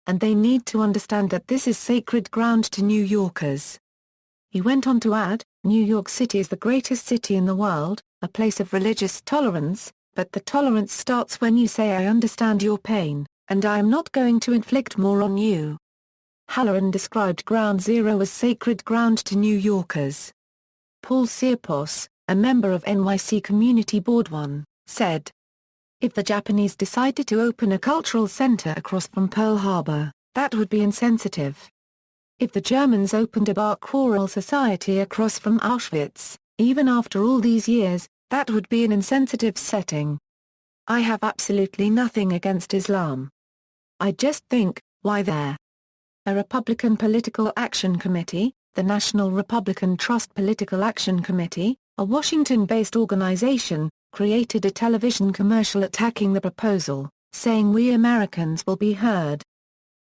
And they need to understand that this is sacred ground to New Yorkers." He went on to add, "New York City is the greatest city in the world, a place of religious tolerance, but the tolerance starts when you say I understand your pain, and I am not going to inflict more on you. Halloran described Ground Zero as sacred ground to New Yorkers. Paul Sierpos, a member of NYC Community Board 1, said, "If the Japanese decided to open a cultural center across from Pearl Harbor, that would be insensitive. If the Germans opened a bar choral society across from Auschwitz, even after all these years, that would be an insensitive setting. I have absolutely nothing against Islam. I just think, why there?" A Republican Political Action Committee, the National Republican Trust Political Action Committee, a Washington-based organization, created a television commercial attacking the proposal, saying we Americans will be heard.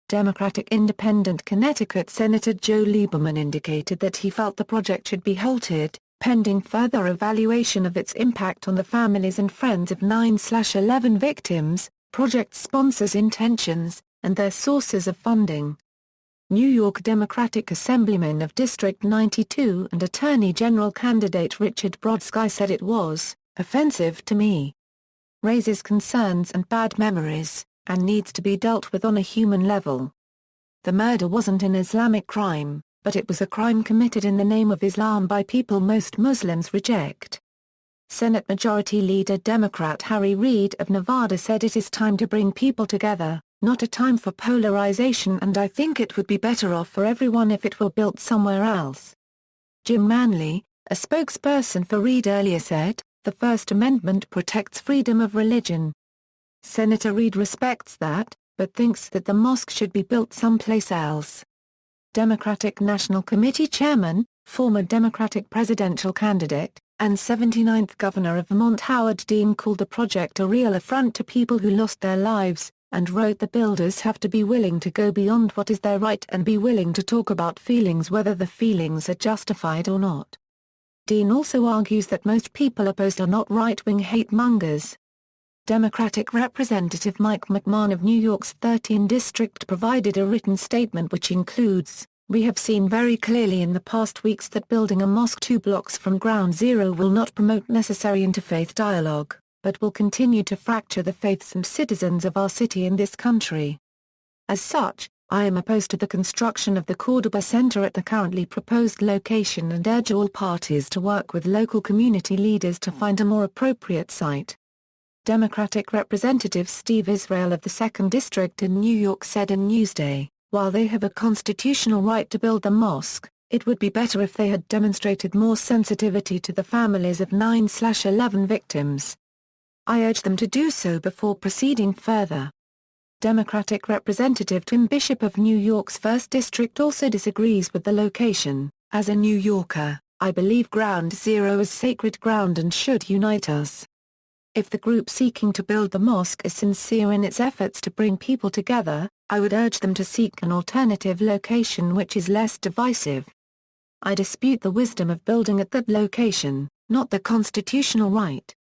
Democratic Independent Connecticut Senator Joe Lieberman indicated that he felt the project should be halted, pending further evaluation of its impact on the families and friends of 9/11 victims, project sponsors' intentions, and their sources of funding. New York Democratic Assemblyman of District 92 and Attorney General candidate Richard Brodsky said it was offensive to me. Raises concerns and bad memories, and needs to be dealt with on a human level. The murder wasn't an Islamic crime, but it was a crime committed in the name of Islam by people most Muslims reject. Senate Majority Leader Democrat Harry Reid of Nevada said it is time to bring people together, not a time for polarization, and I think it would be better off for everyone if it were built somewhere else. Jim Manley, a spokesperson for Reid earlier said, "The First Amendment protects freedom of religion." Senator Reid respects that, but thinks that the mosque should be built someplace else. Democratic National Committee Chairman, former Democratic presidential candidate, and 79th Governor of Vermont Howard Dean called the project a real affront to people who lost their lives, and wrote the builders have to be willing to go beyond what is their right and be willing to talk about feelings whether the feelings are justified or not. Dean also argues that most people opposed are not right-wing hate-mongers. Democratic Representative Mike McMahon of New York's 13th District provided a written statement which includes, "We have seen very clearly in the past weeks that building a mosque 2 blocks from Ground Zero will not promote necessary interfaith dialogue, but will continue to fracture the faiths and citizens of our city and this country. As such, I am opposed to the construction of the Cordoba Center at the currently proposed location and urge all parties to work with local community leaders to find a more appropriate site." Democratic Representative Steve Israel of the 2nd District in New York said in Newsday, "While they have a constitutional right to build the mosque, it would be better if they had demonstrated more sensitivity to the families of 9/11 victims. I urge them to do so before proceeding further." Democratic Representative Tim Bishop of New York's 1st District also disagrees with the location. "As a New Yorker, I believe Ground Zero is sacred ground and should unite us. If the group seeking to build the mosque is sincere in its efforts to bring people together, I would urge them to seek an alternative location which is less divisive. I dispute the wisdom of building at that location, not the constitutional right."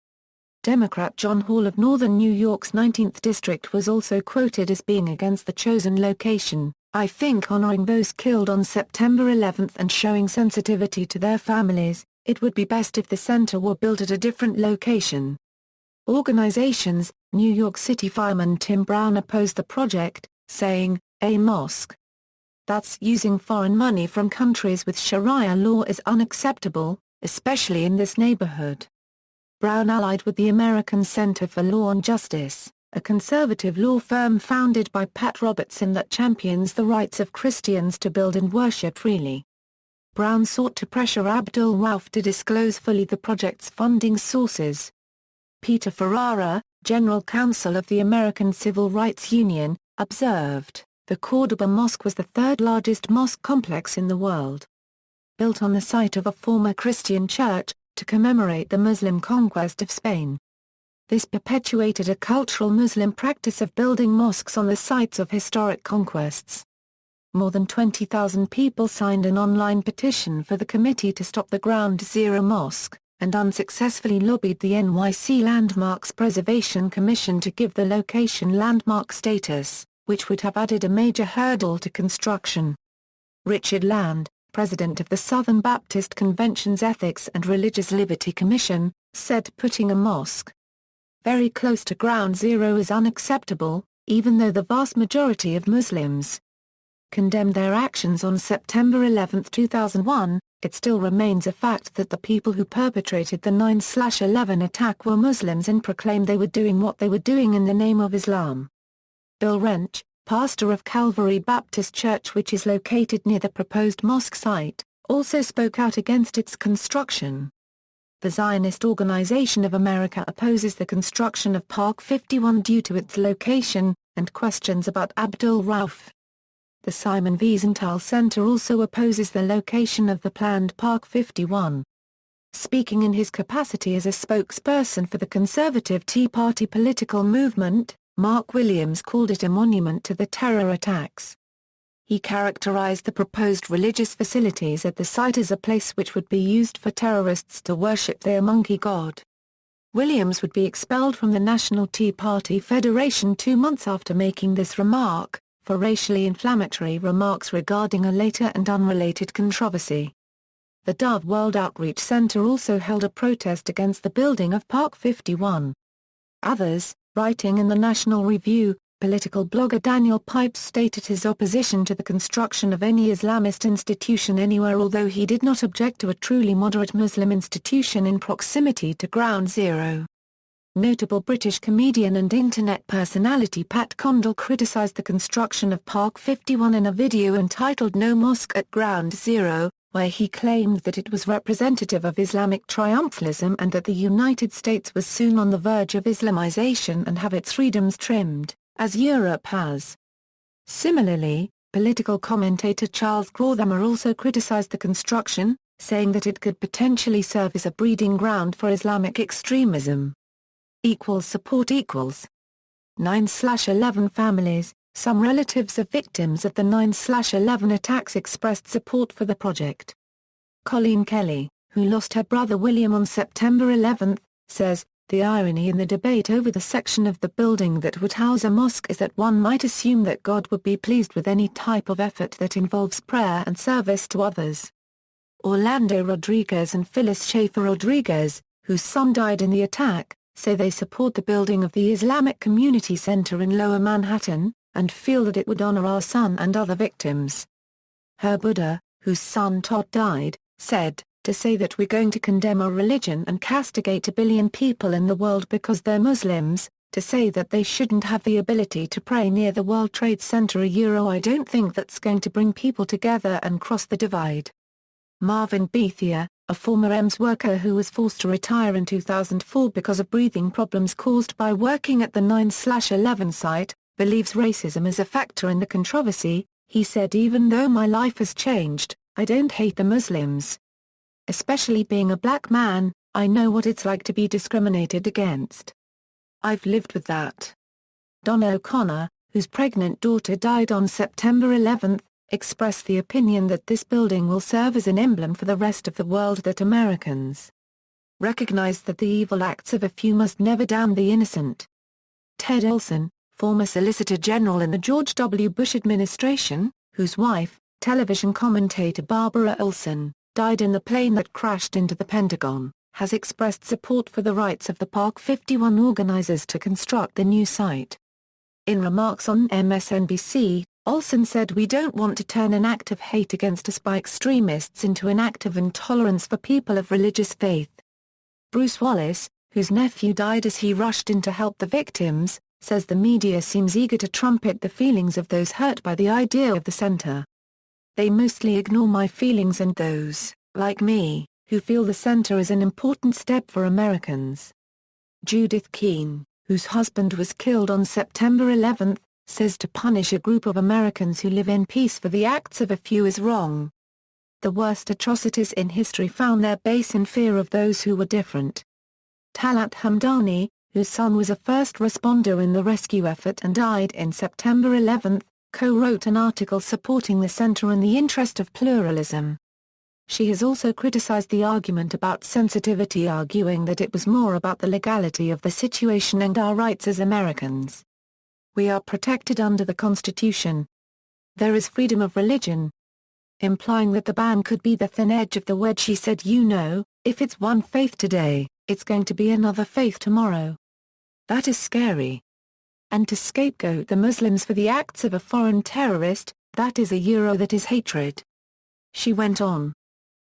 Democrat John Hall of Northern New York's 19th District was also quoted as being against the chosen location. "I think honoring those killed on September 11 and showing sensitivity to their families, it would be best if the center were built at a different location." Organizations, New York City fireman Tim Brown opposed the project, saying, "A mosque that's using foreign money from countries with Sharia law is unacceptable, especially in this neighborhood." Brown allied with the American Center for Law and Justice, a conservative law firm founded by Pat Robertson that champions the rights of Christians to build and worship freely. Brown sought to pressure Abdul Rauf to disclose fully the project's funding sources. Peter Ferrara, General Counsel of the American Civil Rights Union, observed, "The Cordoba Mosque was the 3rd largest mosque complex in the world. Built on the site of a former Christian church, to commemorate the Muslim conquest of Spain. This perpetuated a cultural Muslim practice of building mosques on the sites of historic conquests." More than 20,000 people signed an online petition for the committee to stop the Ground Zero Mosque, and unsuccessfully lobbied the NYC Landmarks Preservation Commission to give the location landmark status, which would have added a major hurdle to construction. Richard Land, president of the Southern Baptist Convention's Ethics and Religious Liberty Commission, said putting a mosque very close to ground zero is unacceptable, even though the vast majority of Muslims condemned their actions on September 11, 2001, it still remains a fact that the people who perpetrated the 9/11 attack were Muslims and proclaimed they were doing what they were doing in the name of Islam. Bill Wrench, pastor of Calvary Baptist Church which is located near the proposed mosque site, also spoke out against its construction. The Zionist Organization of America opposes the construction of Park 51 due to its location, and questions about Abdul Rauf. The Simon Wiesenthal Center also opposes the location of the planned Park 51. Speaking in his capacity as a spokesperson for the conservative Tea Party political movement, Mark Williams called it a monument to the terror attacks. He characterized the proposed religious facilities at the site as a place which would be used for terrorists to worship their monkey god. Williams would be expelled from the National Tea Party Federation 2 months after making this remark, for racially inflammatory remarks regarding a later and unrelated controversy. The Dove World Outreach Center also held a protest against the building of Park 51. Others, writing in the National Review, political blogger Daniel Pipes stated his opposition to the construction of any Islamist institution anywhere, although he did not object to a truly moderate Muslim institution in proximity to Ground Zero. Notable British comedian and internet personality Pat Condell criticised the construction of Park 51 in a video entitled No Mosque at Ground Zero, where he claimed that it was representative of Islamic triumphalism and that the United States was soon on the verge of Islamization and have its freedoms trimmed, as Europe has. Similarly, political commentator Charles Krauthammer also criticised the construction, saying that it could potentially serve as a breeding ground for Islamic extremism. Support equals 9/11 families. Some relatives of victims of the 9/11 attacks expressed support for the project. Colleen Kelly, who lost her brother William on September 11, says, "The irony in the debate over the section of the building that would house a mosque is that one might assume that God would be pleased with any type of effort that involves prayer and service to others." Orlando Rodriguez and Phyllis Schaefer Rodriguez, whose son died in the attack, say they support the building of the Islamic Community Center in Lower Manhattan, and feel that it would honor our son and other victims. Herb Buddha, whose son Todd died, said, "To say that we're going to condemn a religion and castigate 1 billion people in the world because they're Muslims, to say that they shouldn't have the ability to pray near the World Trade Center I don't think that's going to bring people together and cross the divide." Marvin Bethia, a former EMS worker who was forced to retire in 2004 because of breathing problems caused by working at the 9/11 site, believes racism is a factor in the controversy. He said, "Even though my life has changed, I don't hate the Muslims. Especially being a black man, I know what it's like to be discriminated against. I've lived with that." Donna O'Connor, whose pregnant daughter died on September 11, expressed the opinion that this building will serve as an emblem for the rest of the world that Americans recognize that the evil acts of a few must never damn the innocent. Ted Olson, former Solicitor General in the George W. Bush administration, whose wife, television commentator Barbara Olson, died in the plane that crashed into the Pentagon, has expressed support for the rights of the Park 51 organizers to construct the new site. In remarks on MSNBC, Olson said, "We don't want to turn an act of hate against us by extremists into an act of intolerance for people of religious faith." Bruce Wallace, whose nephew died as he rushed in to help the victims, says the media seems eager to trumpet the feelings of those hurt by the idea of the center. "They mostly ignore my feelings and those, like me, who feel the center is an important step for Americans." Judith Keene, whose husband was killed on September 11, says to punish a group of Americans who live in peace for the acts of a few is wrong. The worst atrocities in history found their base in fear of those who were different. Talat Hamdani, whose son was a first responder in the rescue effort and died in September 11, co-wrote an article supporting the center in the interest of pluralism. She has also criticized the argument about sensitivity, arguing that it was more about the legality of the situation and our rights as Americans. "We are protected under the Constitution. There is freedom of religion." Implying that the ban could be the thin edge of the wedge, she said, "You know, if it's one faith today, it's going to be another faith tomorrow." That is scary. And to scapegoat the Muslims for the acts of a foreign terrorist, that is that is hatred. She went on.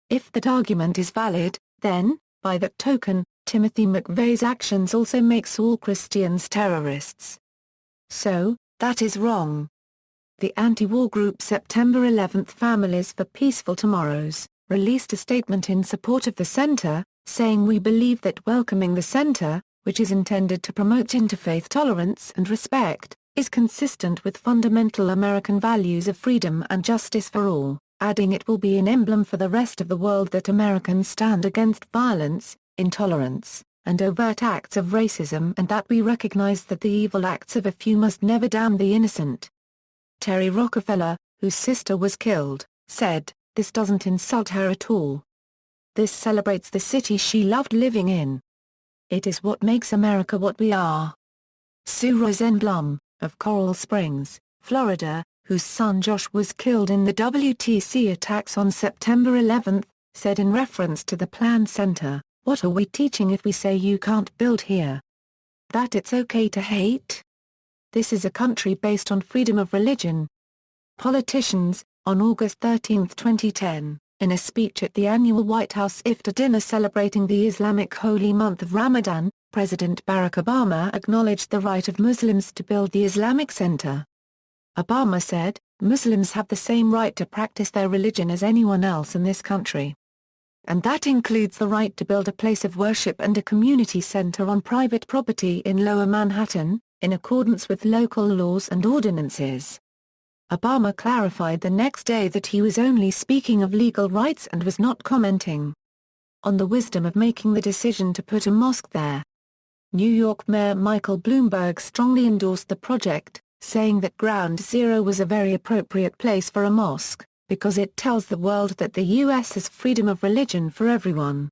If that argument is valid, then, by that token, Timothy McVeigh's actions also makes all Christians terrorists. So, that is wrong. The anti-war group September 11 Families for Peaceful Tomorrows released a statement in support of the center, saying we believe that welcoming the center, which is intended to promote interfaith tolerance and respect, is consistent with fundamental American values of freedom and justice for all, adding it will be an emblem for the rest of the world that Americans stand against violence, intolerance, and overt acts of racism and that we recognize that the evil acts of a few must never damn the innocent. Terry Rockefeller, whose sister was killed, said, "This doesn't insult her at all. This celebrates the city she loved living in. It is what makes America what we are." Sue Rosenblum, of Coral Springs, Florida, whose son Josh was killed in the WTC attacks on September 11, said in reference to the planned center, "What are we teaching if we say you can't build here? That it's okay to hate? This is a country based on freedom of religion." Politicians, on August 13, 2010, in a speech at the annual White House Iftar dinner celebrating the Islamic holy month of Ramadan, President Barack Obama acknowledged the right of Muslims to build the Islamic Center. Obama said, "Muslims have the same right to practice their religion as anyone else in this country. And that includes the right to build a place of worship and a community center on private property in Lower Manhattan, in accordance with local laws and ordinances." Obama clarified the next day that he was only speaking of legal rights and was not commenting on the wisdom of making the decision to put a mosque there. New York Mayor Michael Bloomberg strongly endorsed the project, saying that Ground Zero was a very appropriate place for a mosque, because it tells the world that the U.S. has freedom of religion for everyone.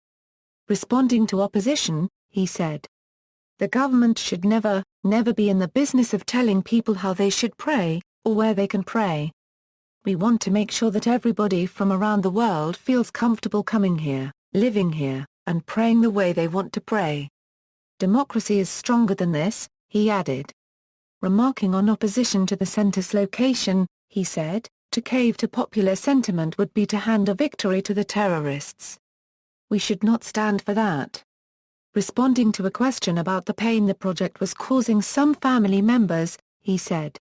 Responding to opposition, he said, "The government should never be in the business of telling people how they should pray, or where they can pray. We want to make sure that everybody from around the world feels comfortable coming here, living here, and praying the way they want to pray. Democracy is stronger than this," he added. Remarking on opposition to the center's location, he said, "To cave to popular sentiment would be to hand a victory to the terrorists. We should not stand for that." Responding to a question about the pain the project was causing some family members, he said,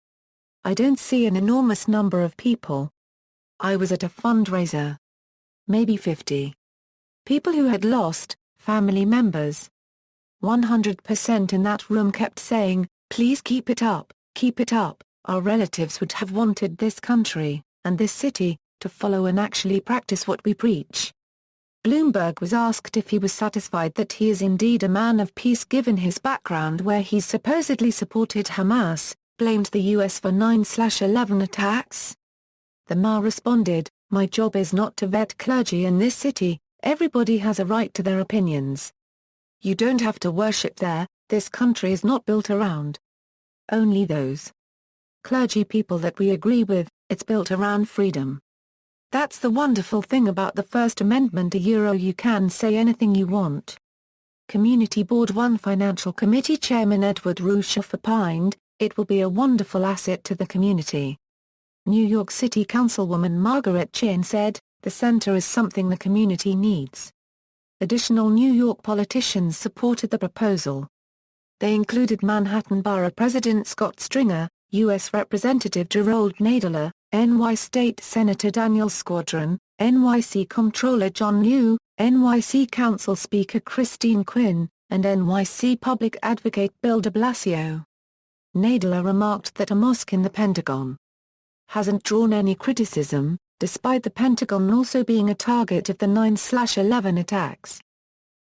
"I don't see an enormous number of people. I was at a fundraiser. Maybe 50 people who had lost family members. 100% in that room kept saying, 'Please keep it up, keep it up.' Our relatives would have wanted this country, and this city, to follow and actually practice what we preach." Bloomberg was asked if he was satisfied that he is indeed a man of peace given his background where he supposedly supported Hamas, blamed the U.S. for 9/11 attacks. The mayor responded, "My job is not to vet clergy in this city, everybody has a right to their opinions. You don't have to worship there, this country is not built around only those clergy people that we agree with, it's built around freedom. That's the wonderful thing about the First Amendment, you can say anything you want." Community Board 1 Financial Committee Chairman Edward Ruschoff opined, "It will be a wonderful asset to the community." New York City Councilwoman Margaret Chin said, "The center is something the community needs." Additional New York politicians supported the proposal. They included Manhattan Borough President Scott Stringer, U.S. Representative Jerrold Nadler, NY State Senator Daniel Squadron, NYC Comptroller John Liu, NYC Council Speaker Christine Quinn, and NYC Public Advocate Bill de Blasio. Nadler remarked that a mosque in the Pentagon hasn't drawn any criticism, despite the Pentagon also being a target of the 9/11 attacks.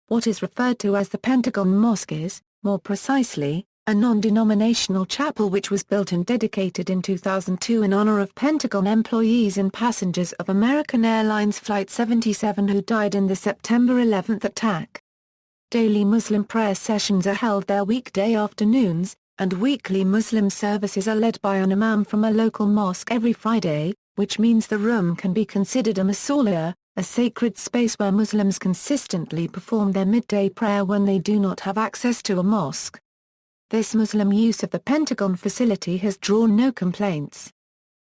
What is referred to as the Pentagon Mosque is, more precisely, a non-denominational chapel which was built and dedicated in 2002 in honor of Pentagon employees and passengers of American Airlines Flight 77 who died in the September 11 attack. Daily Muslim prayer sessions are held there weekday afternoons, and weekly Muslim services are led by an imam from a local mosque every Friday, which means the room can be considered a mausolea, a sacred space where Muslims consistently perform their midday prayer when they do not have access to a mosque. This Muslim use of the Pentagon facility has drawn no complaints.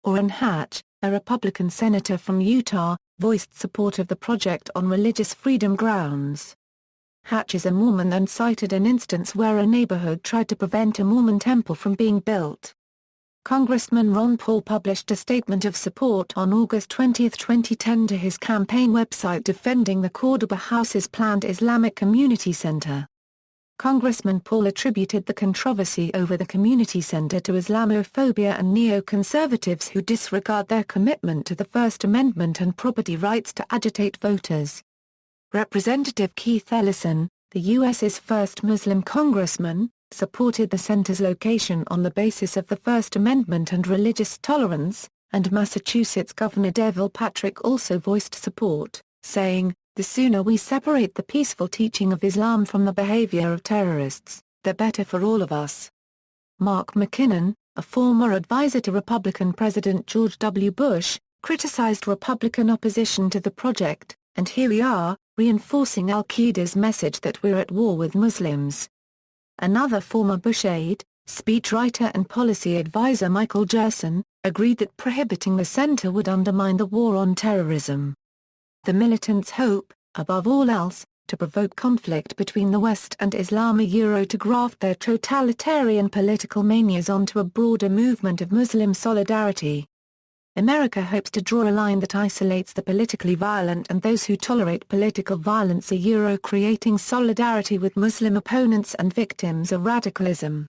Orrin Hatch, a Republican senator from Utah, voiced support of the project on religious freedom grounds. Hatch is a Mormon and cited an instance where a neighborhood tried to prevent a Mormon temple from being built. Congressman Ron Paul published a statement of support on August 20, 2010 to his campaign website defending the Cordoba House's planned Islamic Community Center. Congressman Paul attributed the controversy over the community center to Islamophobia and neoconservatives who disregard their commitment to the First Amendment and property rights to agitate voters. Representative Keith Ellison, the U.S.'s first Muslim congressman, supported the center's location on the basis of the First Amendment and religious tolerance, and Massachusetts Governor Devil Patrick also voiced support, saying, "The sooner we separate the peaceful teaching of Islam from the behavior of terrorists, the better for all of us." Mark McKinnon, a former advisor to Republican President George W. Bush, criticized Republican opposition to the project, and here we are, reinforcing al-Qaeda's message that we're at war with Muslims. Another former Bush aide, speechwriter and policy advisor Michael Gerson, agreed that prohibiting the center would undermine the war on terrorism. The militants hope, above all else, to provoke conflict between the West and Islam to graft their totalitarian political manias onto a broader movement of Muslim solidarity. America hopes to draw a line that isolates the politically violent and those who tolerate political violence creating solidarity with Muslim opponents and victims of radicalism.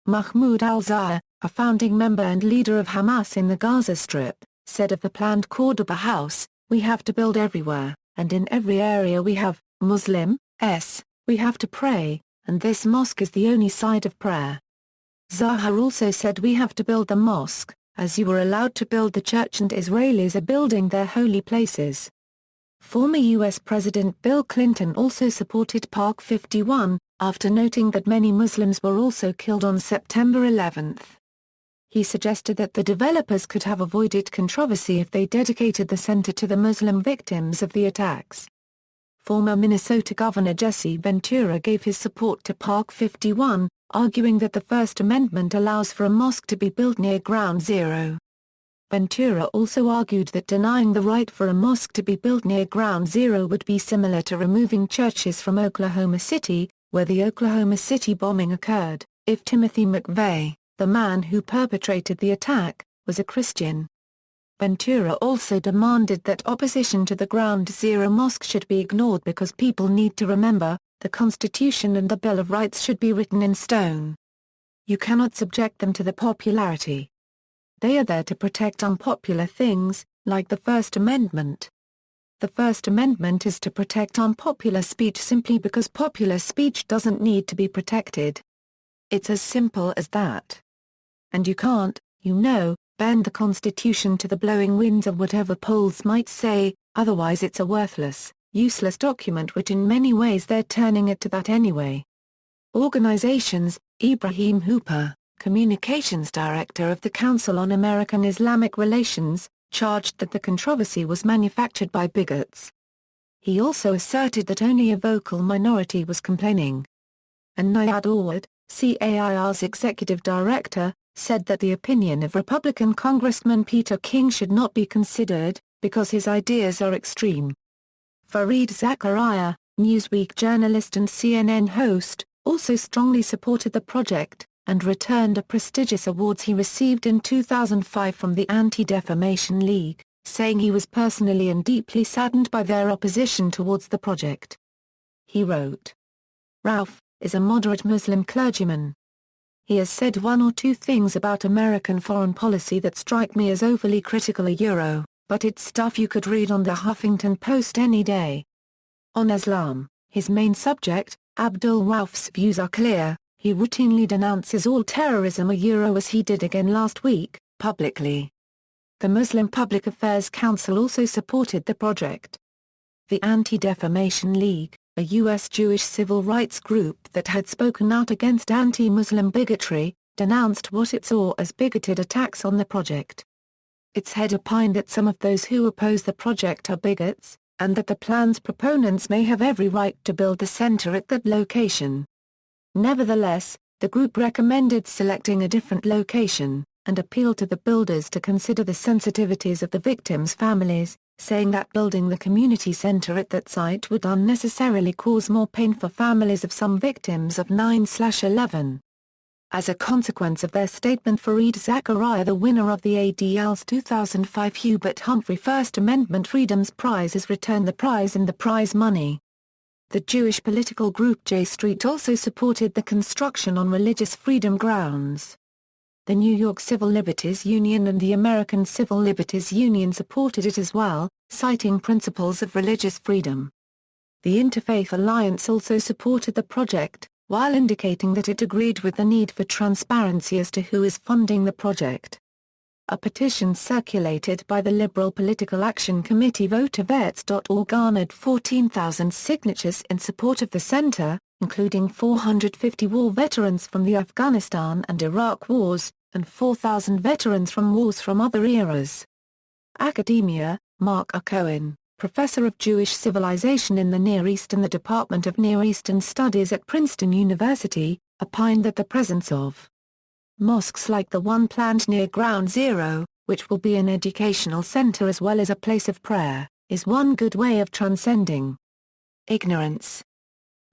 Mahmoud al-Zahir, a founding member and leader of Hamas in the Gaza Strip, said of the planned Cordoba House, "We have to build everywhere, and in every area we have, we have to pray, and this mosque is the only site of prayer." Zahir also said we have to build the mosque, as you were allowed to build the church and Israelis are building their holy places. Former U.S. President Bill Clinton also supported Park 51, after noting that many Muslims were also killed on September 11. He suggested that the developers could have avoided controversy if they dedicated the center to the Muslim victims of the attacks. Former Minnesota Governor Jesse Ventura gave his support to Park 51, arguing that the First Amendment allows for a mosque to be built near Ground Zero. Ventura also argued that denying the right for a mosque to be built near Ground Zero would be similar to removing churches from Oklahoma City, where the Oklahoma City bombing occurred, if Timothy McVeigh, the man who perpetrated the attack, was a Christian. Ventura also demanded that opposition to the Ground Zero mosque should be ignored because people need to remember, the Constitution and the Bill of Rights should be written in stone. You cannot subject them to the popularity. They are there to protect unpopular things, like the First Amendment. The First Amendment is to protect unpopular speech simply because popular speech doesn't need to be protected. It's as simple as that. And you can't, bend the Constitution to the blowing winds of whatever polls might say, otherwise it's a worthless, useless document which in many ways they're turning it to that anyway. Organizations, Ibrahim Hooper, Communications Director of the Council on American Islamic Relations, charged that the controversy was manufactured by bigots. He also asserted that only a vocal minority was complaining. And Nayad Awad, CAIR's executive director, said that the opinion of Republican Congressman Peter King should not be considered, because his ideas are extreme. Fareed Zakaria, Newsweek journalist and CNN host, also strongly supported the project, and returned a prestigious award he received in 2005 from the Anti-Defamation League, saying he was personally and deeply saddened by their opposition towards the project. He wrote, "Ralph is a moderate Muslim clergyman. He has said one or two things about American foreign policy that strike me as overly critical but it's stuff you could read on the Huffington Post any day. On Islam, his main subject, Abdul Rauf's views are clear. He routinely denounces all terrorism as he did again last week, publicly." The Muslim Public Affairs Council also supported the project. The Anti-Defamation League, a U.S. Jewish civil rights group that had spoken out against anti-Muslim bigotry, denounced what it saw as bigoted attacks on the project. Its head opined that some of those who oppose the project are bigots, and that the plan's proponents may have every right to build the center at that location. Nevertheless, The group recommended selecting a different location, and appealed to the builders to consider the sensitivities of the victims' families, saying that building the community center at that site would unnecessarily cause more pain for families of some victims of 9/11. As a consequence of their statement, Fareed Zakaria, the winner of the ADL's 2005 Hubert Humphrey First Amendment Freedoms Prize, has returned the prize and the prize money. The Jewish political group J Street also supported the construction on religious freedom grounds. The New York Civil Liberties Union and the American Civil Liberties Union supported it as well, citing principles of religious freedom. The Interfaith Alliance also supported the project, while indicating that it agreed with the need for transparency as to who is funding the project. A petition circulated by the Liberal Political Action Committee VoterVets.org garnered 14,000 signatures in support of the center, including 450 war veterans from the Afghanistan and Iraq wars, and 4,000 veterans from wars from other eras. Academia. Mark A. Cohen, professor of Jewish civilization in the Near East and the Department of Near Eastern Studies at Princeton University, opined that the presence of mosques like the one planned near Ground Zero, which will be an educational center as well as a place of prayer, is one good way of transcending ignorance.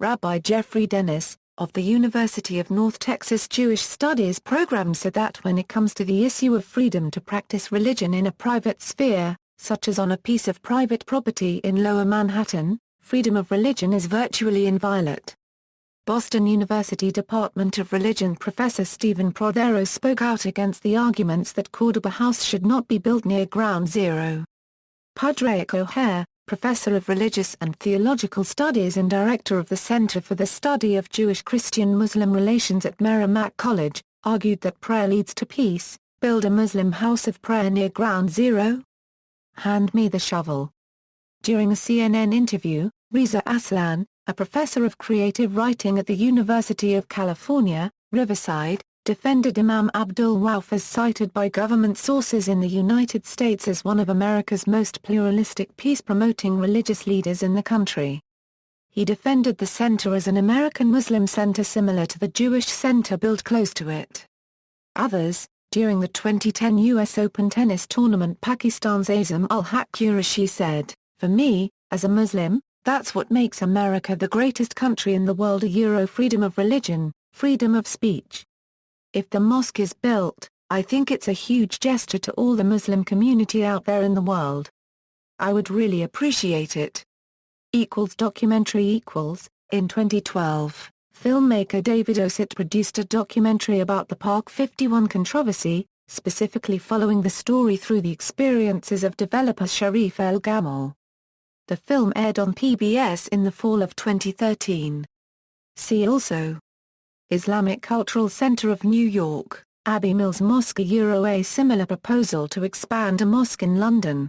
Rabbi Jeffrey Dennis, of the University of North Texas Jewish Studies program, said that when it comes to the issue of freedom to practice religion in a private sphere, such as on a piece of private property in Lower Manhattan, freedom of religion is virtually inviolate. Boston University Department of Religion professor Stephen Prothero spoke out against the arguments that Cordoba House should not be built near Ground Zero. Padraic O'Hare, professor of religious and theological studies and director of the Center for the Study of Jewish-Christian-Muslim Relations at Merrimack College, argued that prayer leads to peace. Build a Muslim house of prayer near Ground Zero? Hand me the shovel. During a CNN interview, Reza Aslan, a professor of creative writing at the University of California, Riverside, defended Imam Abdul Rauf as cited by government sources in the United States as one of America's most pluralistic peace-promoting religious leaders in the country. He defended the center as an American Muslim center similar to the Jewish center built close to it. Others, during the 2010 U.S. Open tennis tournament, Pakistan's Azam ul-Haq Qureshi said, "For me, as a Muslim, that's what makes America the greatest country in the world. Freedom of religion, freedom of speech. If the mosque is built, I think it's a huge gesture to all the Muslim community out there in the world. I would really appreciate it." Documentary. In 2012, filmmaker David Ossett produced a documentary about the Park 51 controversy, specifically following the story through the experiences of developer Sharif El-Gamal. The film aired on PBS in the fall of 2013. See also: Islamic Cultural Center of New York, Abbey Mills Mosque. A similar proposal to expand a mosque in London.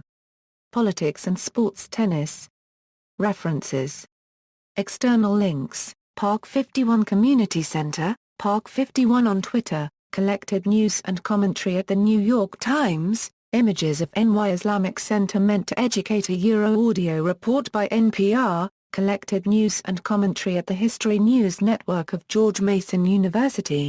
Politics and sports. Tennis. References. External links: Park 51 Community Center, Park 51 on Twitter, collected news and commentary at the New York Times. Images of NY Islamic Center meant to educate. Audio report by NPR, collected news and commentary at the History News Network of George Mason University.